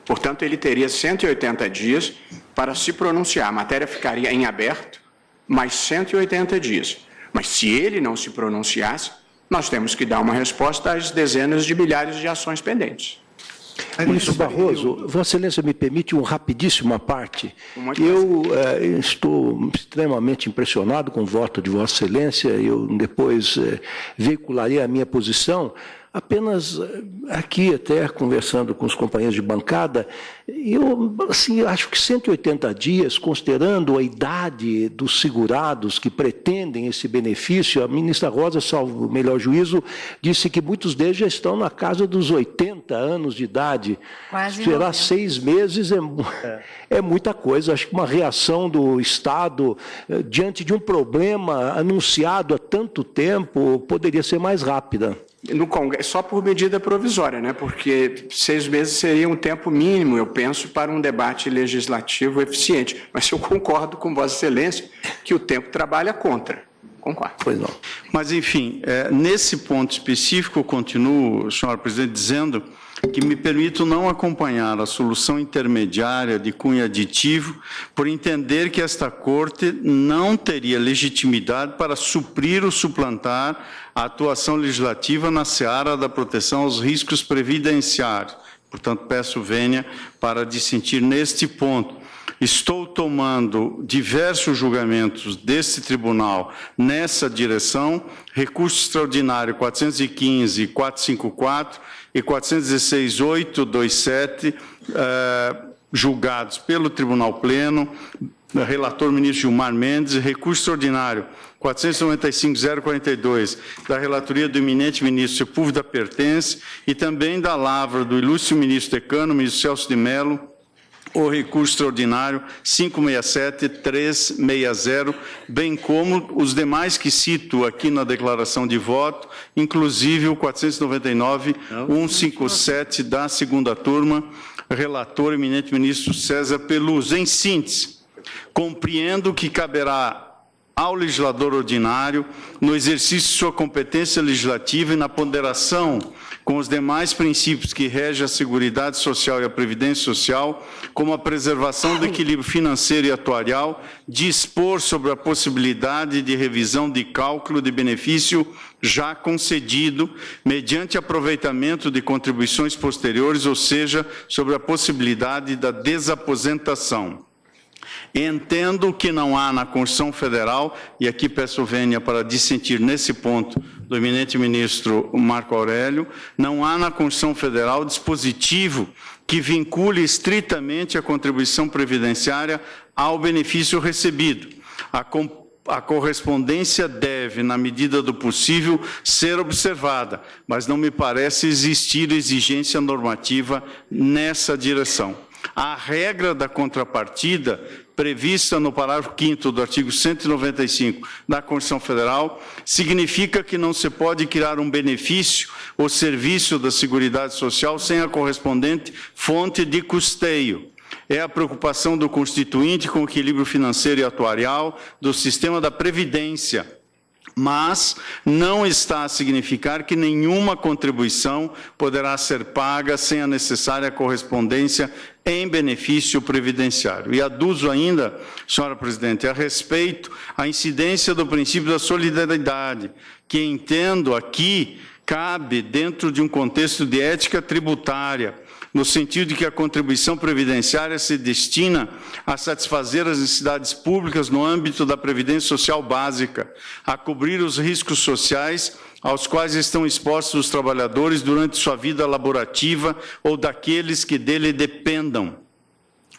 Portanto, ele teria 180 dias para se pronunciar. A matéria ficaria em aberto, mais 180 dias. Mas se ele não se pronunciasse, nós temos que dar uma resposta às dezenas de milhares de ações pendentes. Ministro Barroso, Vossa Excelência me permite um rapidíssimo à parte. Eu estou extremamente impressionado com o voto de Vossa Excelência, eu depois veicularei a minha posição. Apenas aqui, até conversando com os companheiros de bancada, eu assim, acho que 180 dias, considerando a idade dos segurados que pretendem esse benefício, a ministra Rosa, salvo o melhor juízo, disse que muitos deles já estão na casa dos 80 anos de idade. Quase esperar 6 meses é muita coisa. Acho que uma reação do Estado diante de um problema anunciado há tanto tempo poderia ser mais rápida. No Congresso, só por medida provisória, né? Porque 6 meses seria um tempo mínimo, eu penso, para um debate legislativo eficiente. Mas eu concordo com Vossa Excelência que o tempo trabalha contra. Concordo. Pois não. Mas, enfim, nesse ponto específico, eu continuo, senhora presidente, dizendo que me permito não acompanhar a solução intermediária de cunho aditivo, por entender que esta Corte não teria legitimidade para suprir ou suplantar a atuação legislativa na seara da proteção aos riscos previdenciários. Portanto, peço vênia para dissentir neste ponto. Estou tomando diversos julgamentos deste tribunal nessa direção, recurso extraordinário 415, 454 e 416, 827, julgados pelo Tribunal Pleno, relator ministro Gilmar Mendes, recurso extraordinário 495.042, da relatoria do eminente ministro Sepúlveda Pertence e também da lavra do ilustre ministro decano, ministro Celso de Mello, o recurso extraordinário 567.360, bem como os demais que cito aqui na declaração de voto, inclusive o 499.157 da segunda turma, relator eminente ministro César Peluso. Em síntese, compreendo que caberá ao legislador ordinário, no exercício de sua competência legislativa e na ponderação com os demais princípios que regem a Seguridade Social e a Previdência Social, como a preservação do equilíbrio financeiro e atuarial, dispor sobre a possibilidade de revisão de cálculo de benefício já concedido, mediante aproveitamento de contribuições posteriores, ou seja, sobre a possibilidade da desaposentação. Entendo que não há na Constituição Federal, e aqui peço vênia para dissentir nesse ponto do eminente ministro Marco Aurélio, não há na Constituição Federal dispositivo que vincule estritamente a contribuição previdenciária ao benefício recebido. A correspondência deve, na medida do possível, ser observada, mas não me parece existir exigência normativa nessa direção. A regra da contrapartida, prevista no parágrafo 5º do artigo 195 da Constituição Federal, significa que não se pode criar um benefício ou serviço da Seguridade Social sem a correspondente fonte de custeio. É a preocupação do Constituinte com o equilíbrio financeiro e atuarial do sistema da Previdência, mas não está a significar que nenhuma contribuição poderá ser paga sem a necessária correspondência em benefício previdenciário. E aduzo ainda, senhora presidente, a respeito à incidência do princípio da solidariedade, que entendo aqui cabe dentro de um contexto de ética tributária, no sentido de que a contribuição previdenciária se destina a satisfazer as necessidades públicas no âmbito da Previdência Social Básica, a cobrir os riscos sociais aos quais estão expostos os trabalhadores durante sua vida laborativa ou daqueles que dele dependam.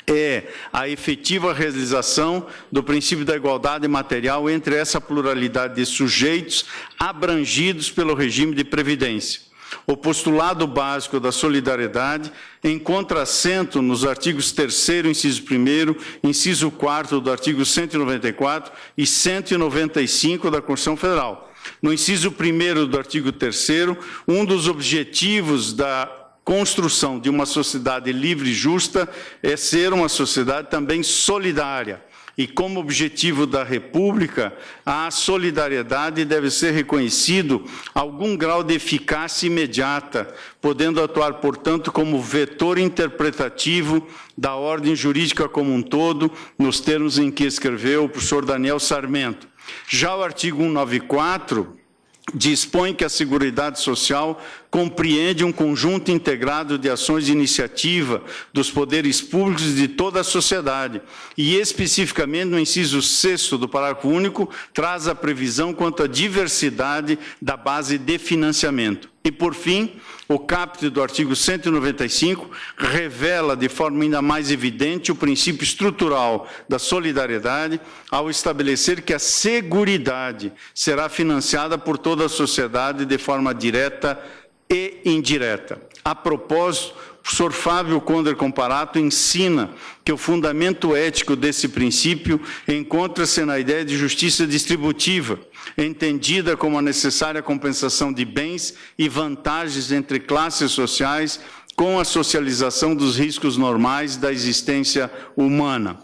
é a efetiva realização do princípio da igualdade material entre essa pluralidade de sujeitos abrangidos pelo regime de previdência. O postulado básico da solidariedade encontra assento nos artigos 3º, inciso 1º, inciso 4º do artigo 194 e 195 da Constituição Federal. No inciso 1º do artigo 3º, um dos objetivos da construção de uma sociedade livre e justa é ser uma sociedade também solidária. E como objetivo da República, a solidariedade deve ser reconhecido algum grau de eficácia imediata, podendo atuar, portanto, como vetor interpretativo da ordem jurídica como um todo, nos termos em que escreveu o professor Daniel Sarmento. Já o artigo 194 dispõe que a Seguridade Social compreende um conjunto integrado de ações de iniciativa dos poderes públicos e de toda a sociedade, e especificamente no inciso 6º do parágrafo único, traz a previsão quanto à diversidade da base de financiamento. E, por fim, o caput do artigo 195 revela de forma ainda mais evidente o princípio estrutural da solidariedade ao estabelecer que a Seguridade será financiada por toda a sociedade de forma direta e indireta. A propósito, o professor Fábio Conder Comparato ensina que o fundamento ético desse princípio encontra-se na ideia de justiça distributiva, entendida como a necessária compensação de bens e vantagens entre classes sociais com a socialização dos riscos normais da existência humana.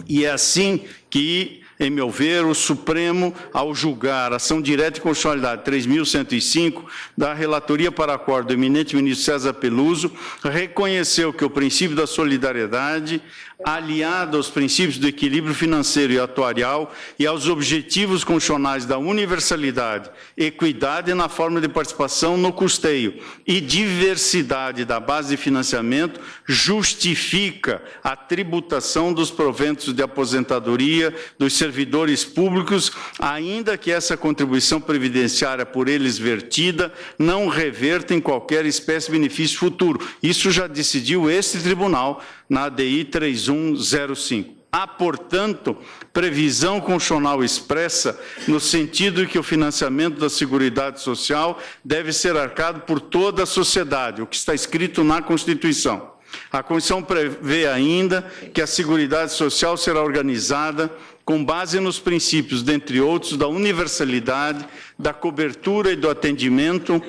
E é assim que, em meu ver, o Supremo, ao julgar a ação direta de constitucionalidade 3.105 da relatoria para acordo do eminente ministro César Peluso, reconheceu que o princípio da solidariedade, aliado aos princípios do equilíbrio financeiro e atuarial e aos objetivos constitucionais da universalidade, equidade na forma de participação no custeio e diversidade da base de financiamento, justifica a tributação dos proventos de aposentadoria dos servidores públicos, ainda que essa contribuição previdenciária por eles vertida não reverta em qualquer espécie de benefício futuro. Isso já decidiu este tribunal na ADI 3105. Há, portanto, previsão constitucional expressa no sentido que o financiamento da Seguridade Social deve ser arcado por toda a sociedade, o que está escrito na Constituição. A Constituição prevê ainda que a Seguridade Social será organizada com base nos princípios, dentre outros, da universalidade, da cobertura e do atendimento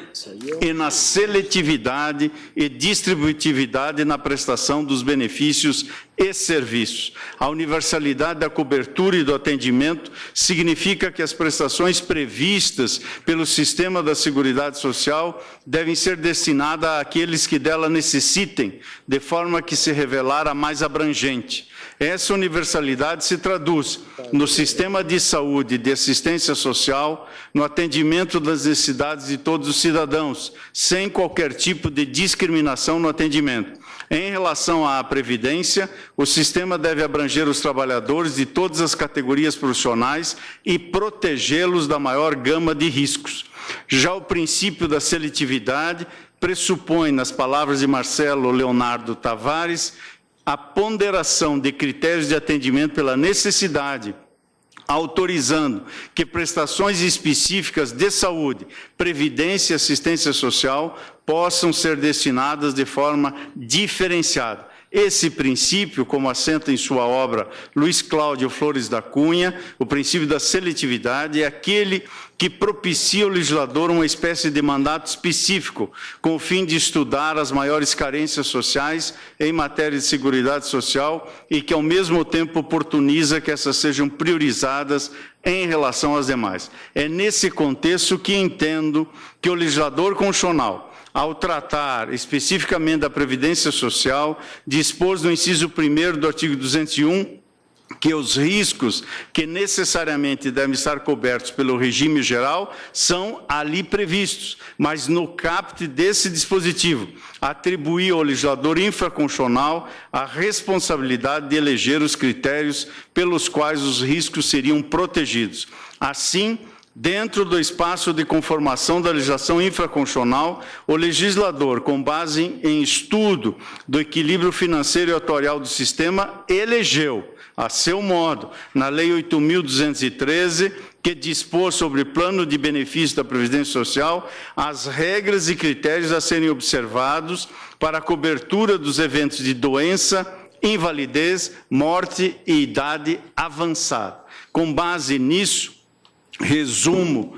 e na seletividade e distributividade na prestação dos benefícios e serviços. A universalidade da cobertura e do atendimento significa que as prestações previstas pelo sistema da Seguridade Social devem ser destinadas àqueles que dela necessitem, de forma que se revelar a mais abrangente. Essa universalidade se traduz no sistema de saúde e de assistência social, no atendimento das necessidades de todos os cidadãos, sem qualquer tipo de discriminação no atendimento. Em relação à Previdência, o sistema deve abranger os trabalhadores de todas as categorias profissionais e protegê-los da maior gama de riscos. Já o princípio da seletividade pressupõe, nas palavras de Marcelo Leonardo Tavares, a ponderação de critérios de atendimento pela necessidade, autorizando que prestações específicas de saúde, previdência e assistência social possam ser destinadas de forma diferenciada. Esse princípio, como assenta em sua obra Luiz Cláudio Flores da Cunha, o princípio da seletividade, é aquele que propicia ao legislador uma espécie de mandato específico, com o fim de estudar as maiores carências sociais em matéria de seguridade social e que, ao mesmo tempo, oportuniza que essas sejam priorizadas em relação às demais. É nesse contexto que entendo que o legislador constitucional, ao tratar especificamente da Previdência Social, dispôs no inciso 1º do artigo 201 que os riscos que necessariamente devem estar cobertos pelo regime geral são ali previstos, mas no caput desse dispositivo, atribuir ao legislador infraconstitucional a responsabilidade de eleger os critérios pelos quais os riscos seriam protegidos. Assim, dentro do espaço de conformação da legislação infraconstitucional, o legislador, com base em estudo do equilíbrio financeiro e atuarial do sistema, elegeu, a seu modo, na Lei 8.213, que dispôs sobre plano de benefício da Previdência Social, as regras e critérios a serem observados para a cobertura dos eventos de doença, invalidez, morte e idade avançada. Com base nisso, resumo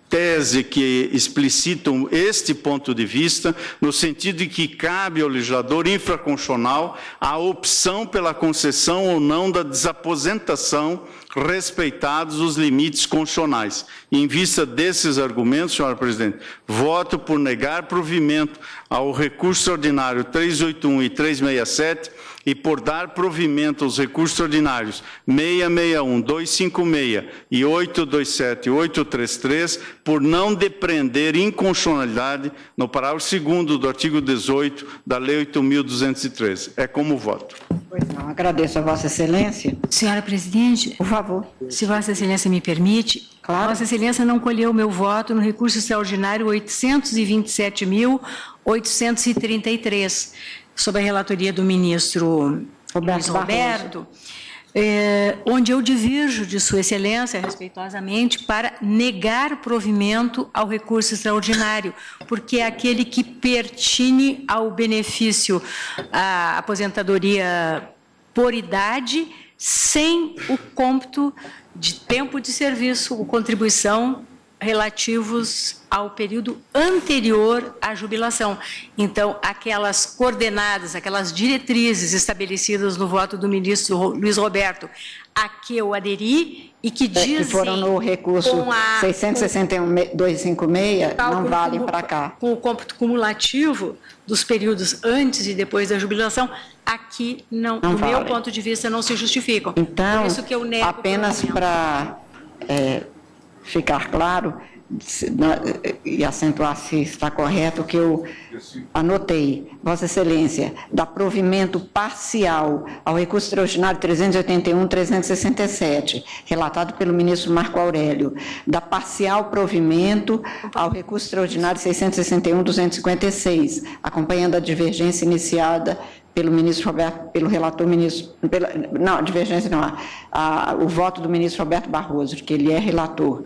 tese que explicitam este ponto de vista, no sentido de que cabe ao legislador infraconstitucional a opção pela concessão ou não da desaposentação, respeitados os limites constitucionais. Em vista desses argumentos, senhora presidente, voto por negar provimento ao recurso ordinário 381 e 367 e por dar provimento aos recursos ordinários 661, 256 e 827 e 833, por não depreender inconstitucionalidade no parágrafo 2º do artigo 18 da Lei 8.213. É como voto. Pois não, agradeço a Vossa Excelência. Senhora presidente, por favor. Se Vossa Excelência me permite, claro. Vossa Excelência não colheu o meu voto no recurso extraordinário 827.833, sob a relatoria do ministro Luiz Roberto, onde eu diverjo de Sua Excelência, respeitosamente, para negar provimento ao recurso extraordinário, porque é aquele que pertine ao benefício à aposentadoria por idade, sem o cômputo de tempo de serviço ou contribuição relativos ao período anterior à jubilação. Então, aquelas coordenadas, aquelas diretrizes estabelecidas no voto do ministro Luiz Roberto, a que eu aderi e que dizem... Que foram no recurso 661.256, não valem para cá. Com o cômputo cumulativo dos períodos antes e depois da jubilação, aqui, não do meu ponto de vista, não se justificam. Então, por isso que eu nego apenas para ficar claro e acentuar se está correto, que eu anotei, Vossa Excelência, dá provimento parcial ao recurso extraordinário 381.367, relatado pelo ministro Marco Aurélio, dá parcial provimento ao recurso extraordinário 661.256, acompanhando a divergência iniciada pelo ministro Roberto, pelo relator ministro, não, divergência não, o voto do ministro Roberto Barroso, que ele é relator,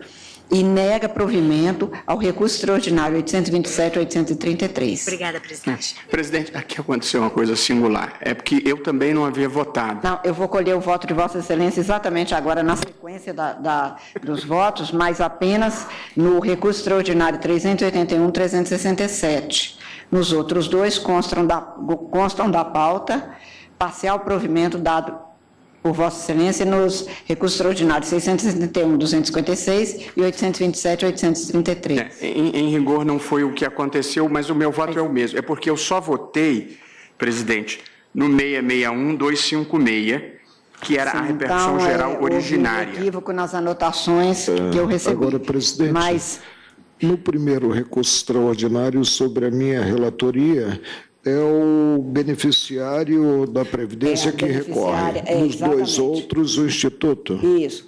e nega provimento ao recurso extraordinário 827.833. Obrigada, presidente. Presidente, aqui aconteceu uma coisa singular, é porque eu também não havia votado. Não, eu vou colher o voto de Vossa Excelência exatamente agora na sequência dos votos, mas apenas no recurso extraordinário 381.367. Nos outros dois constam da pauta, parcial provimento dado por Vossa Excelência nos recursos extraordinários 671.256 e 827.833. Em rigor, não foi o que aconteceu, mas o meu voto é o mesmo. É porque eu só votei, presidente, no 661.256, que era a repercussão geral originária. Houve um equívoco nas anotações que eu recebi. Agora, presidente, no primeiro recurso extraordinário sobre a minha relatoria, é o beneficiário da Previdência que recorre. Nos dois outros, o Instituto. Isso.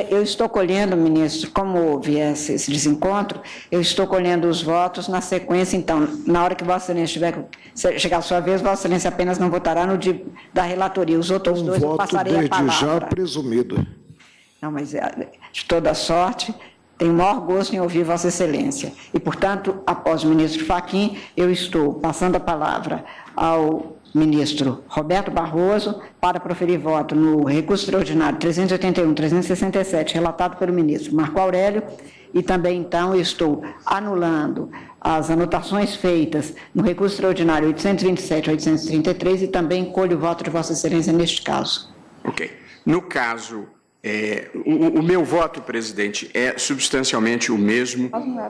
Eu estou colhendo, ministro, como houve esse desencontro, eu estou colhendo os votos na sequência, então, na hora que Vossa Excelência chegar a sua vez, Vossa Excelência apenas não votará no da relatoria. Os outros dois eu passarei a palavra. Voto desde já presumido. Não, mas de toda sorte... Tenho o maior gosto em ouvir Vossa Excelência. E, portanto, após o ministro Fachin, eu estou passando a palavra ao ministro Roberto Barroso para proferir voto no recurso extraordinário 381.367, relatado pelo ministro Marco Aurélio, e também, então, eu estou anulando as anotações feitas no recurso extraordinário 827.833 e também colho o voto de Vossa Excelência neste caso. Ok. No caso... o meu voto, presidente, é substancialmente o mesmo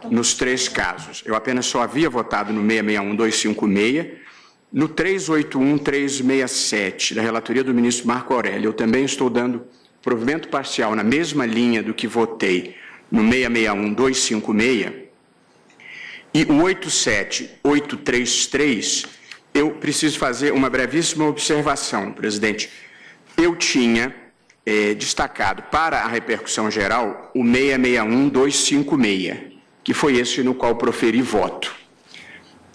nos três casos. Eu apenas só havia votado no 661.256, no 381.367, da relatoria do ministro Marco Aurélio. Eu também estou dando provimento parcial na mesma linha do que votei no 661.256. E o 87833, eu preciso fazer uma brevíssima observação, presidente. Eu tinha destacado para a repercussão geral o 661256, que foi esse no qual proferi voto.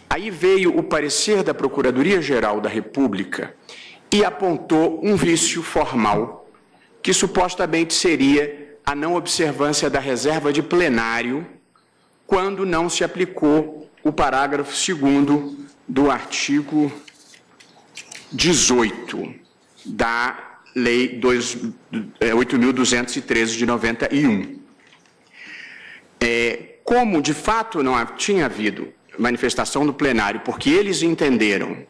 Aí veio o parecer da Procuradoria-Geral da República e apontou um vício formal, que supostamente seria a não observância da reserva de plenário, quando não se aplicou o parágrafo 2º do artigo 18 da Lei 8.213 de 91. Como, de fato, não tinha havido manifestação no plenário, porque eles entenderam,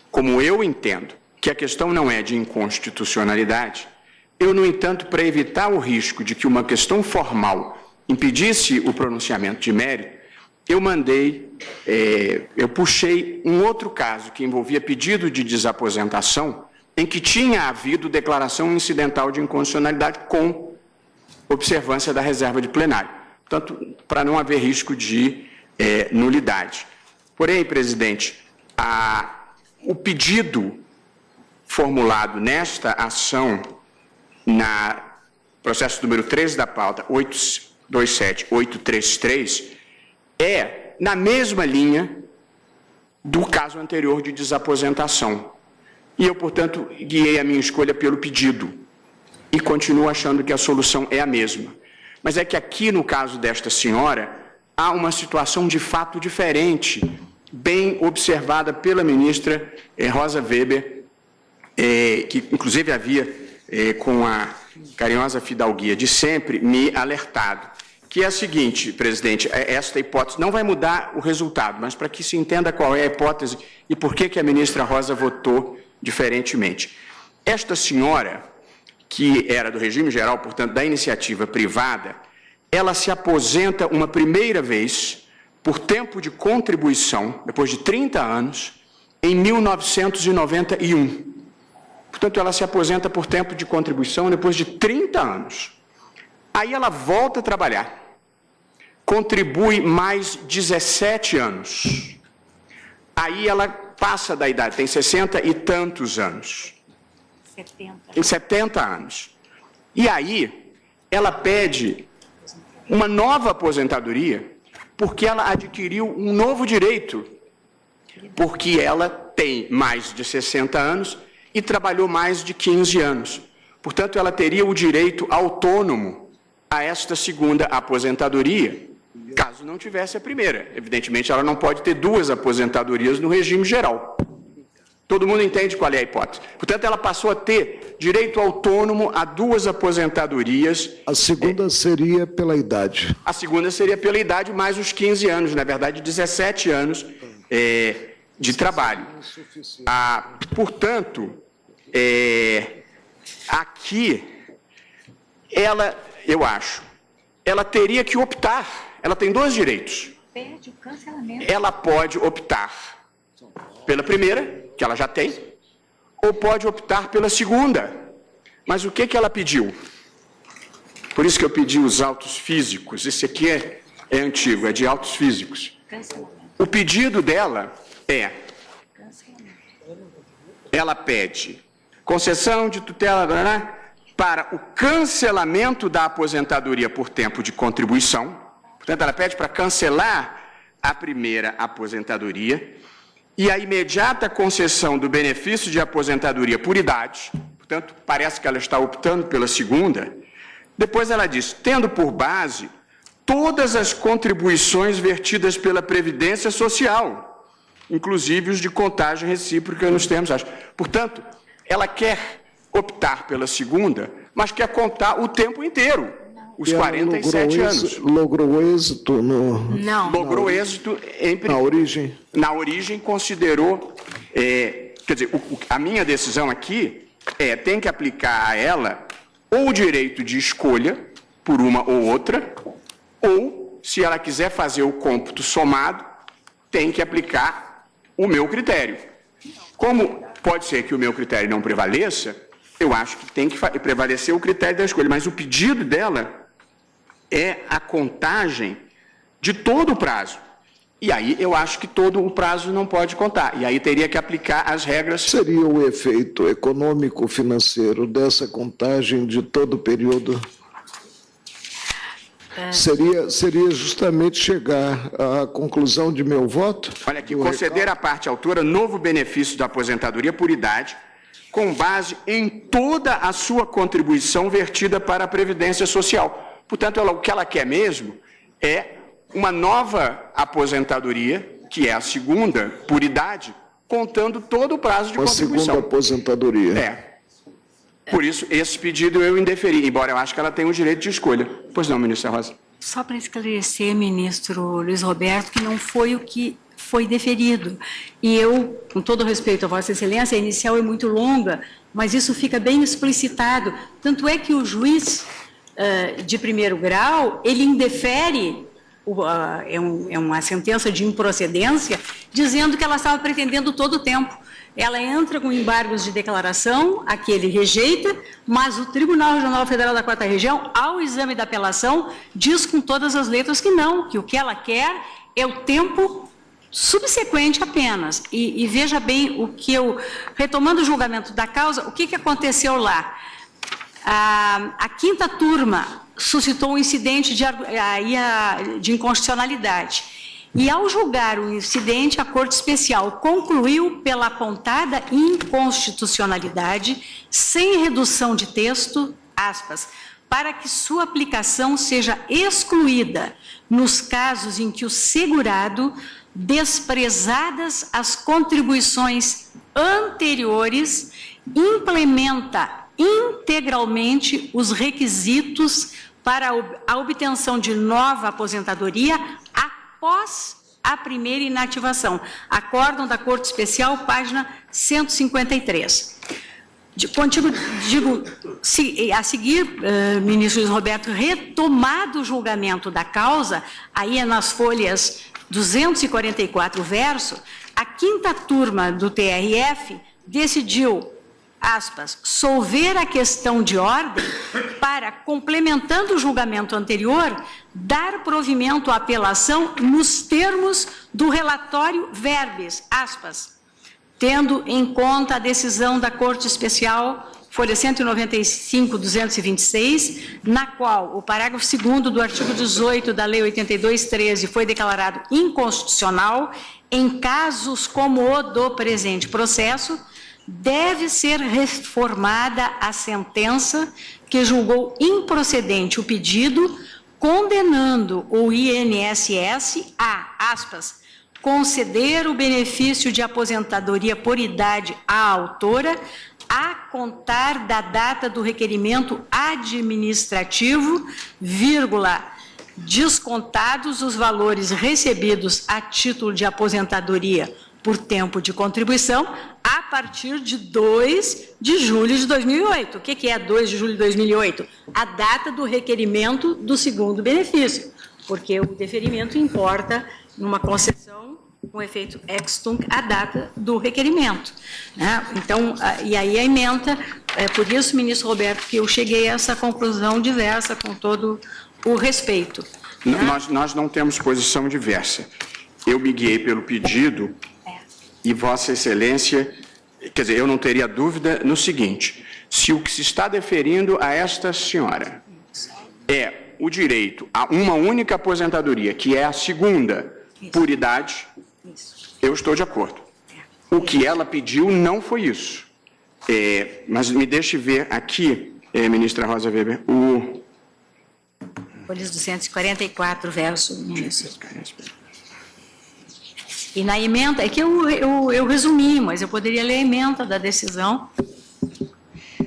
como eu entendo, que a questão não é de inconstitucionalidade, eu, no entanto, para evitar o risco de que uma questão formal impedisse o pronunciamento de mérito, eu puxei um outro caso que envolvia pedido de desaposentação, em que tinha havido declaração incidental de inconstitucionalidade com observância da reserva de plenário. Portanto, para não haver risco de nulidade. Porém, presidente, o pedido formulado nesta ação, na processo número 13 da pauta, 827.833, é na mesma linha do caso anterior de desaposentação. E eu, portanto, guiei a minha escolha pelo pedido e continuo achando que a solução é a mesma. Mas é que aqui, no caso desta senhora, há uma situação de fato diferente, bem observada pela ministra Rosa Weber, que inclusive havia, com a carinhosa fidalguia de sempre, me alertado, que é a seguinte, presidente, esta hipótese não vai mudar o resultado, mas para que se entenda qual é a hipótese e por que a ministra Rosa votou diferentemente. Esta senhora, que era do regime geral, portanto, da iniciativa privada, ela se aposenta uma primeira vez por tempo de contribuição, depois de 30 anos, em 1991. Portanto, ela se aposenta por tempo de contribuição depois de 30 anos. Aí ela volta a trabalhar, contribui mais 17 anos. Aí ela passa da idade, tem 60 e tantos anos. 70 anos. E aí ela pede uma nova aposentadoria, porque ela adquiriu um novo direito, porque ela tem mais de 60 anos e trabalhou mais de 15 anos. Portanto, ela teria o direito autônomo a esta segunda aposentadoria, caso não tivesse a primeira. Evidentemente, ela não pode ter duas aposentadorias no regime geral. Todo mundo entende qual é a hipótese. Portanto, ela passou a ter direito autônomo a duas aposentadorias. A segunda seria pela idade. A segunda seria pela idade mais os 15 anos, na verdade, 17 anos de trabalho. Portanto, aqui, ela, eu acho, ela teria que optar. Ela tem dois direitos. Ela pode optar pela primeira, que ela já tem, ou pode optar pela segunda. Mas o que ela pediu? Por isso que eu pedi os autos físicos. Esse aqui é antigo, é de autos físicos. O pedido dela ela pede concessão de tutela para o cancelamento da aposentadoria por tempo de contribuição. Portanto, ela pede para cancelar a primeira aposentadoria e a imediata concessão do benefício de aposentadoria por idade. Portanto, parece que ela está optando pela segunda. Depois ela diz, tendo por base todas as contribuições vertidas pela Previdência Social, inclusive os de contagem recíproca nos termos. Portanto, ela quer optar pela segunda, mas quer contar o tempo inteiro, os 47 anos. Logrou êxito no... Não. Logrou êxito na origem. Na origem considerou... quer dizer, a minha decisão aqui tem que aplicar a ela ou o direito de escolha, por uma ou outra, ou, se ela quiser fazer o cômputo somado, tem que aplicar o meu critério. Como pode ser que o meu critério não prevaleça, eu acho que tem que prevalecer o critério da escolha, mas o pedido dela é a contagem de todo o prazo. E aí eu acho que todo o prazo não pode contar. E aí teria que aplicar as regras. Seria o efeito econômico-financeiro dessa contagem de todo o período? Seria justamente chegar à conclusão de meu voto? Olha aqui, conceder à parte autora novo benefício da aposentadoria por idade, com base em toda a sua contribuição vertida para a Previdência Social. Portanto, o que ela quer mesmo é uma nova aposentadoria, que é a segunda por idade, contando todo o prazo de contribuição. Uma segunda aposentadoria. É. Por isso, esse pedido eu indeferi, embora eu acho que ela tenha o direito de escolha. Pois não, ministra Rosa. Só para esclarecer, ministro Luiz Roberto, que não foi o que foi deferido. E eu, com todo respeito a Vossa Excelência, a inicial é muito longa, mas isso fica bem explicitado. Tanto é que o juiz de primeiro grau, ele indefere, é uma sentença de improcedência, dizendo que ela estava pretendendo todo o tempo. Ela entra com embargos de declaração, a que ele rejeita, mas o Tribunal Regional Federal da 4ª Região, ao exame da apelação, diz com todas as letras que não, que o que ela quer é o tempo subsequente apenas. E veja bem o que retomando o julgamento da causa, o que aconteceu lá? A 5ª turma suscitou um incidente de inconstitucionalidade. E, ao julgar o incidente, a Corte Especial concluiu pela apontada inconstitucionalidade, sem redução de texto, aspas, para que sua aplicação seja excluída nos casos em que o segurado, desprezadas as contribuições anteriores, implementa integralmente os requisitos para a obtenção de nova aposentadoria após a primeira inativação. Acórdão da Corte Especial, página 153. Digo, a seguir, ministro Luiz Roberto, retomado o julgamento da causa, aí é nas folhas 244 verso, a 5ª turma do TRF decidiu, aspas, solver a questão de ordem para, complementando o julgamento anterior, dar provimento à apelação nos termos do relatório verbis, aspas, tendo em conta a decisão da Corte Especial, folha 195/226, na qual o parágrafo 2º do artigo 18 da Lei 82/13 foi declarado inconstitucional, em casos como o do presente processo, deve ser reformada a sentença que julgou improcedente o pedido, condenando o INSS a, aspas, conceder o benefício de aposentadoria por idade à autora a contar da data do requerimento administrativo, vírgula, descontados os valores recebidos a título de aposentadoria por tempo de contribuição a partir de 2 de julho de 2008. O que é 2 de julho de 2008? A data do requerimento do segundo benefício, porque o deferimento importa numa concessão com efeito ex tunc a data do requerimento, né? Então, e aí a ementa, por isso, ministro Roberto, que eu cheguei a essa conclusão diversa com todo o respeito. Né? Nós não temos posição diversa. Eu me guiei pelo pedido e Vossa Excelência, quer dizer, eu não teria dúvida no seguinte, se o que se está deferindo a esta senhora é o direito a uma única aposentadoria, que é a segunda por idade, eu estou de acordo. O que ela pediu não foi isso. Mas me deixe ver aqui, ministra Rosa Weber, folhas 244, verso, ministro. E na emenda, é que eu resumi, mas eu poderia ler a emenda da decisão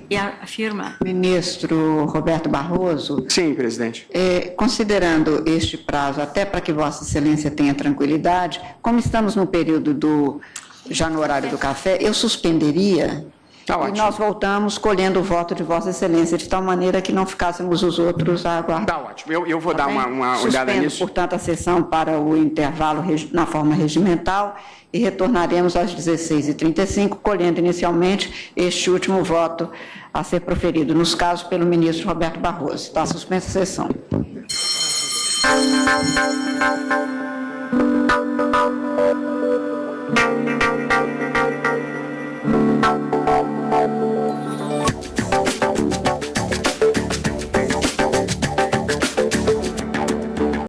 e afirma. Ministro Roberto Barroso. Sim, presidente. Considerando este prazo, até para que Vossa Excelência tenha tranquilidade, como estamos no período já no horário do café, eu suspenderia. Tá ótimo. E nós voltamos colhendo o voto de Vossa Excelência, de tal maneira que não ficássemos os outros a aguardar. Tá ótimo. Eu vou dar uma olhada nisso. Portanto, a sessão para o intervalo na forma regimental e retornaremos às 16h35, colhendo inicialmente este último voto a ser proferido, nos casos pelo ministro Roberto Barroso. Está suspensa a sessão.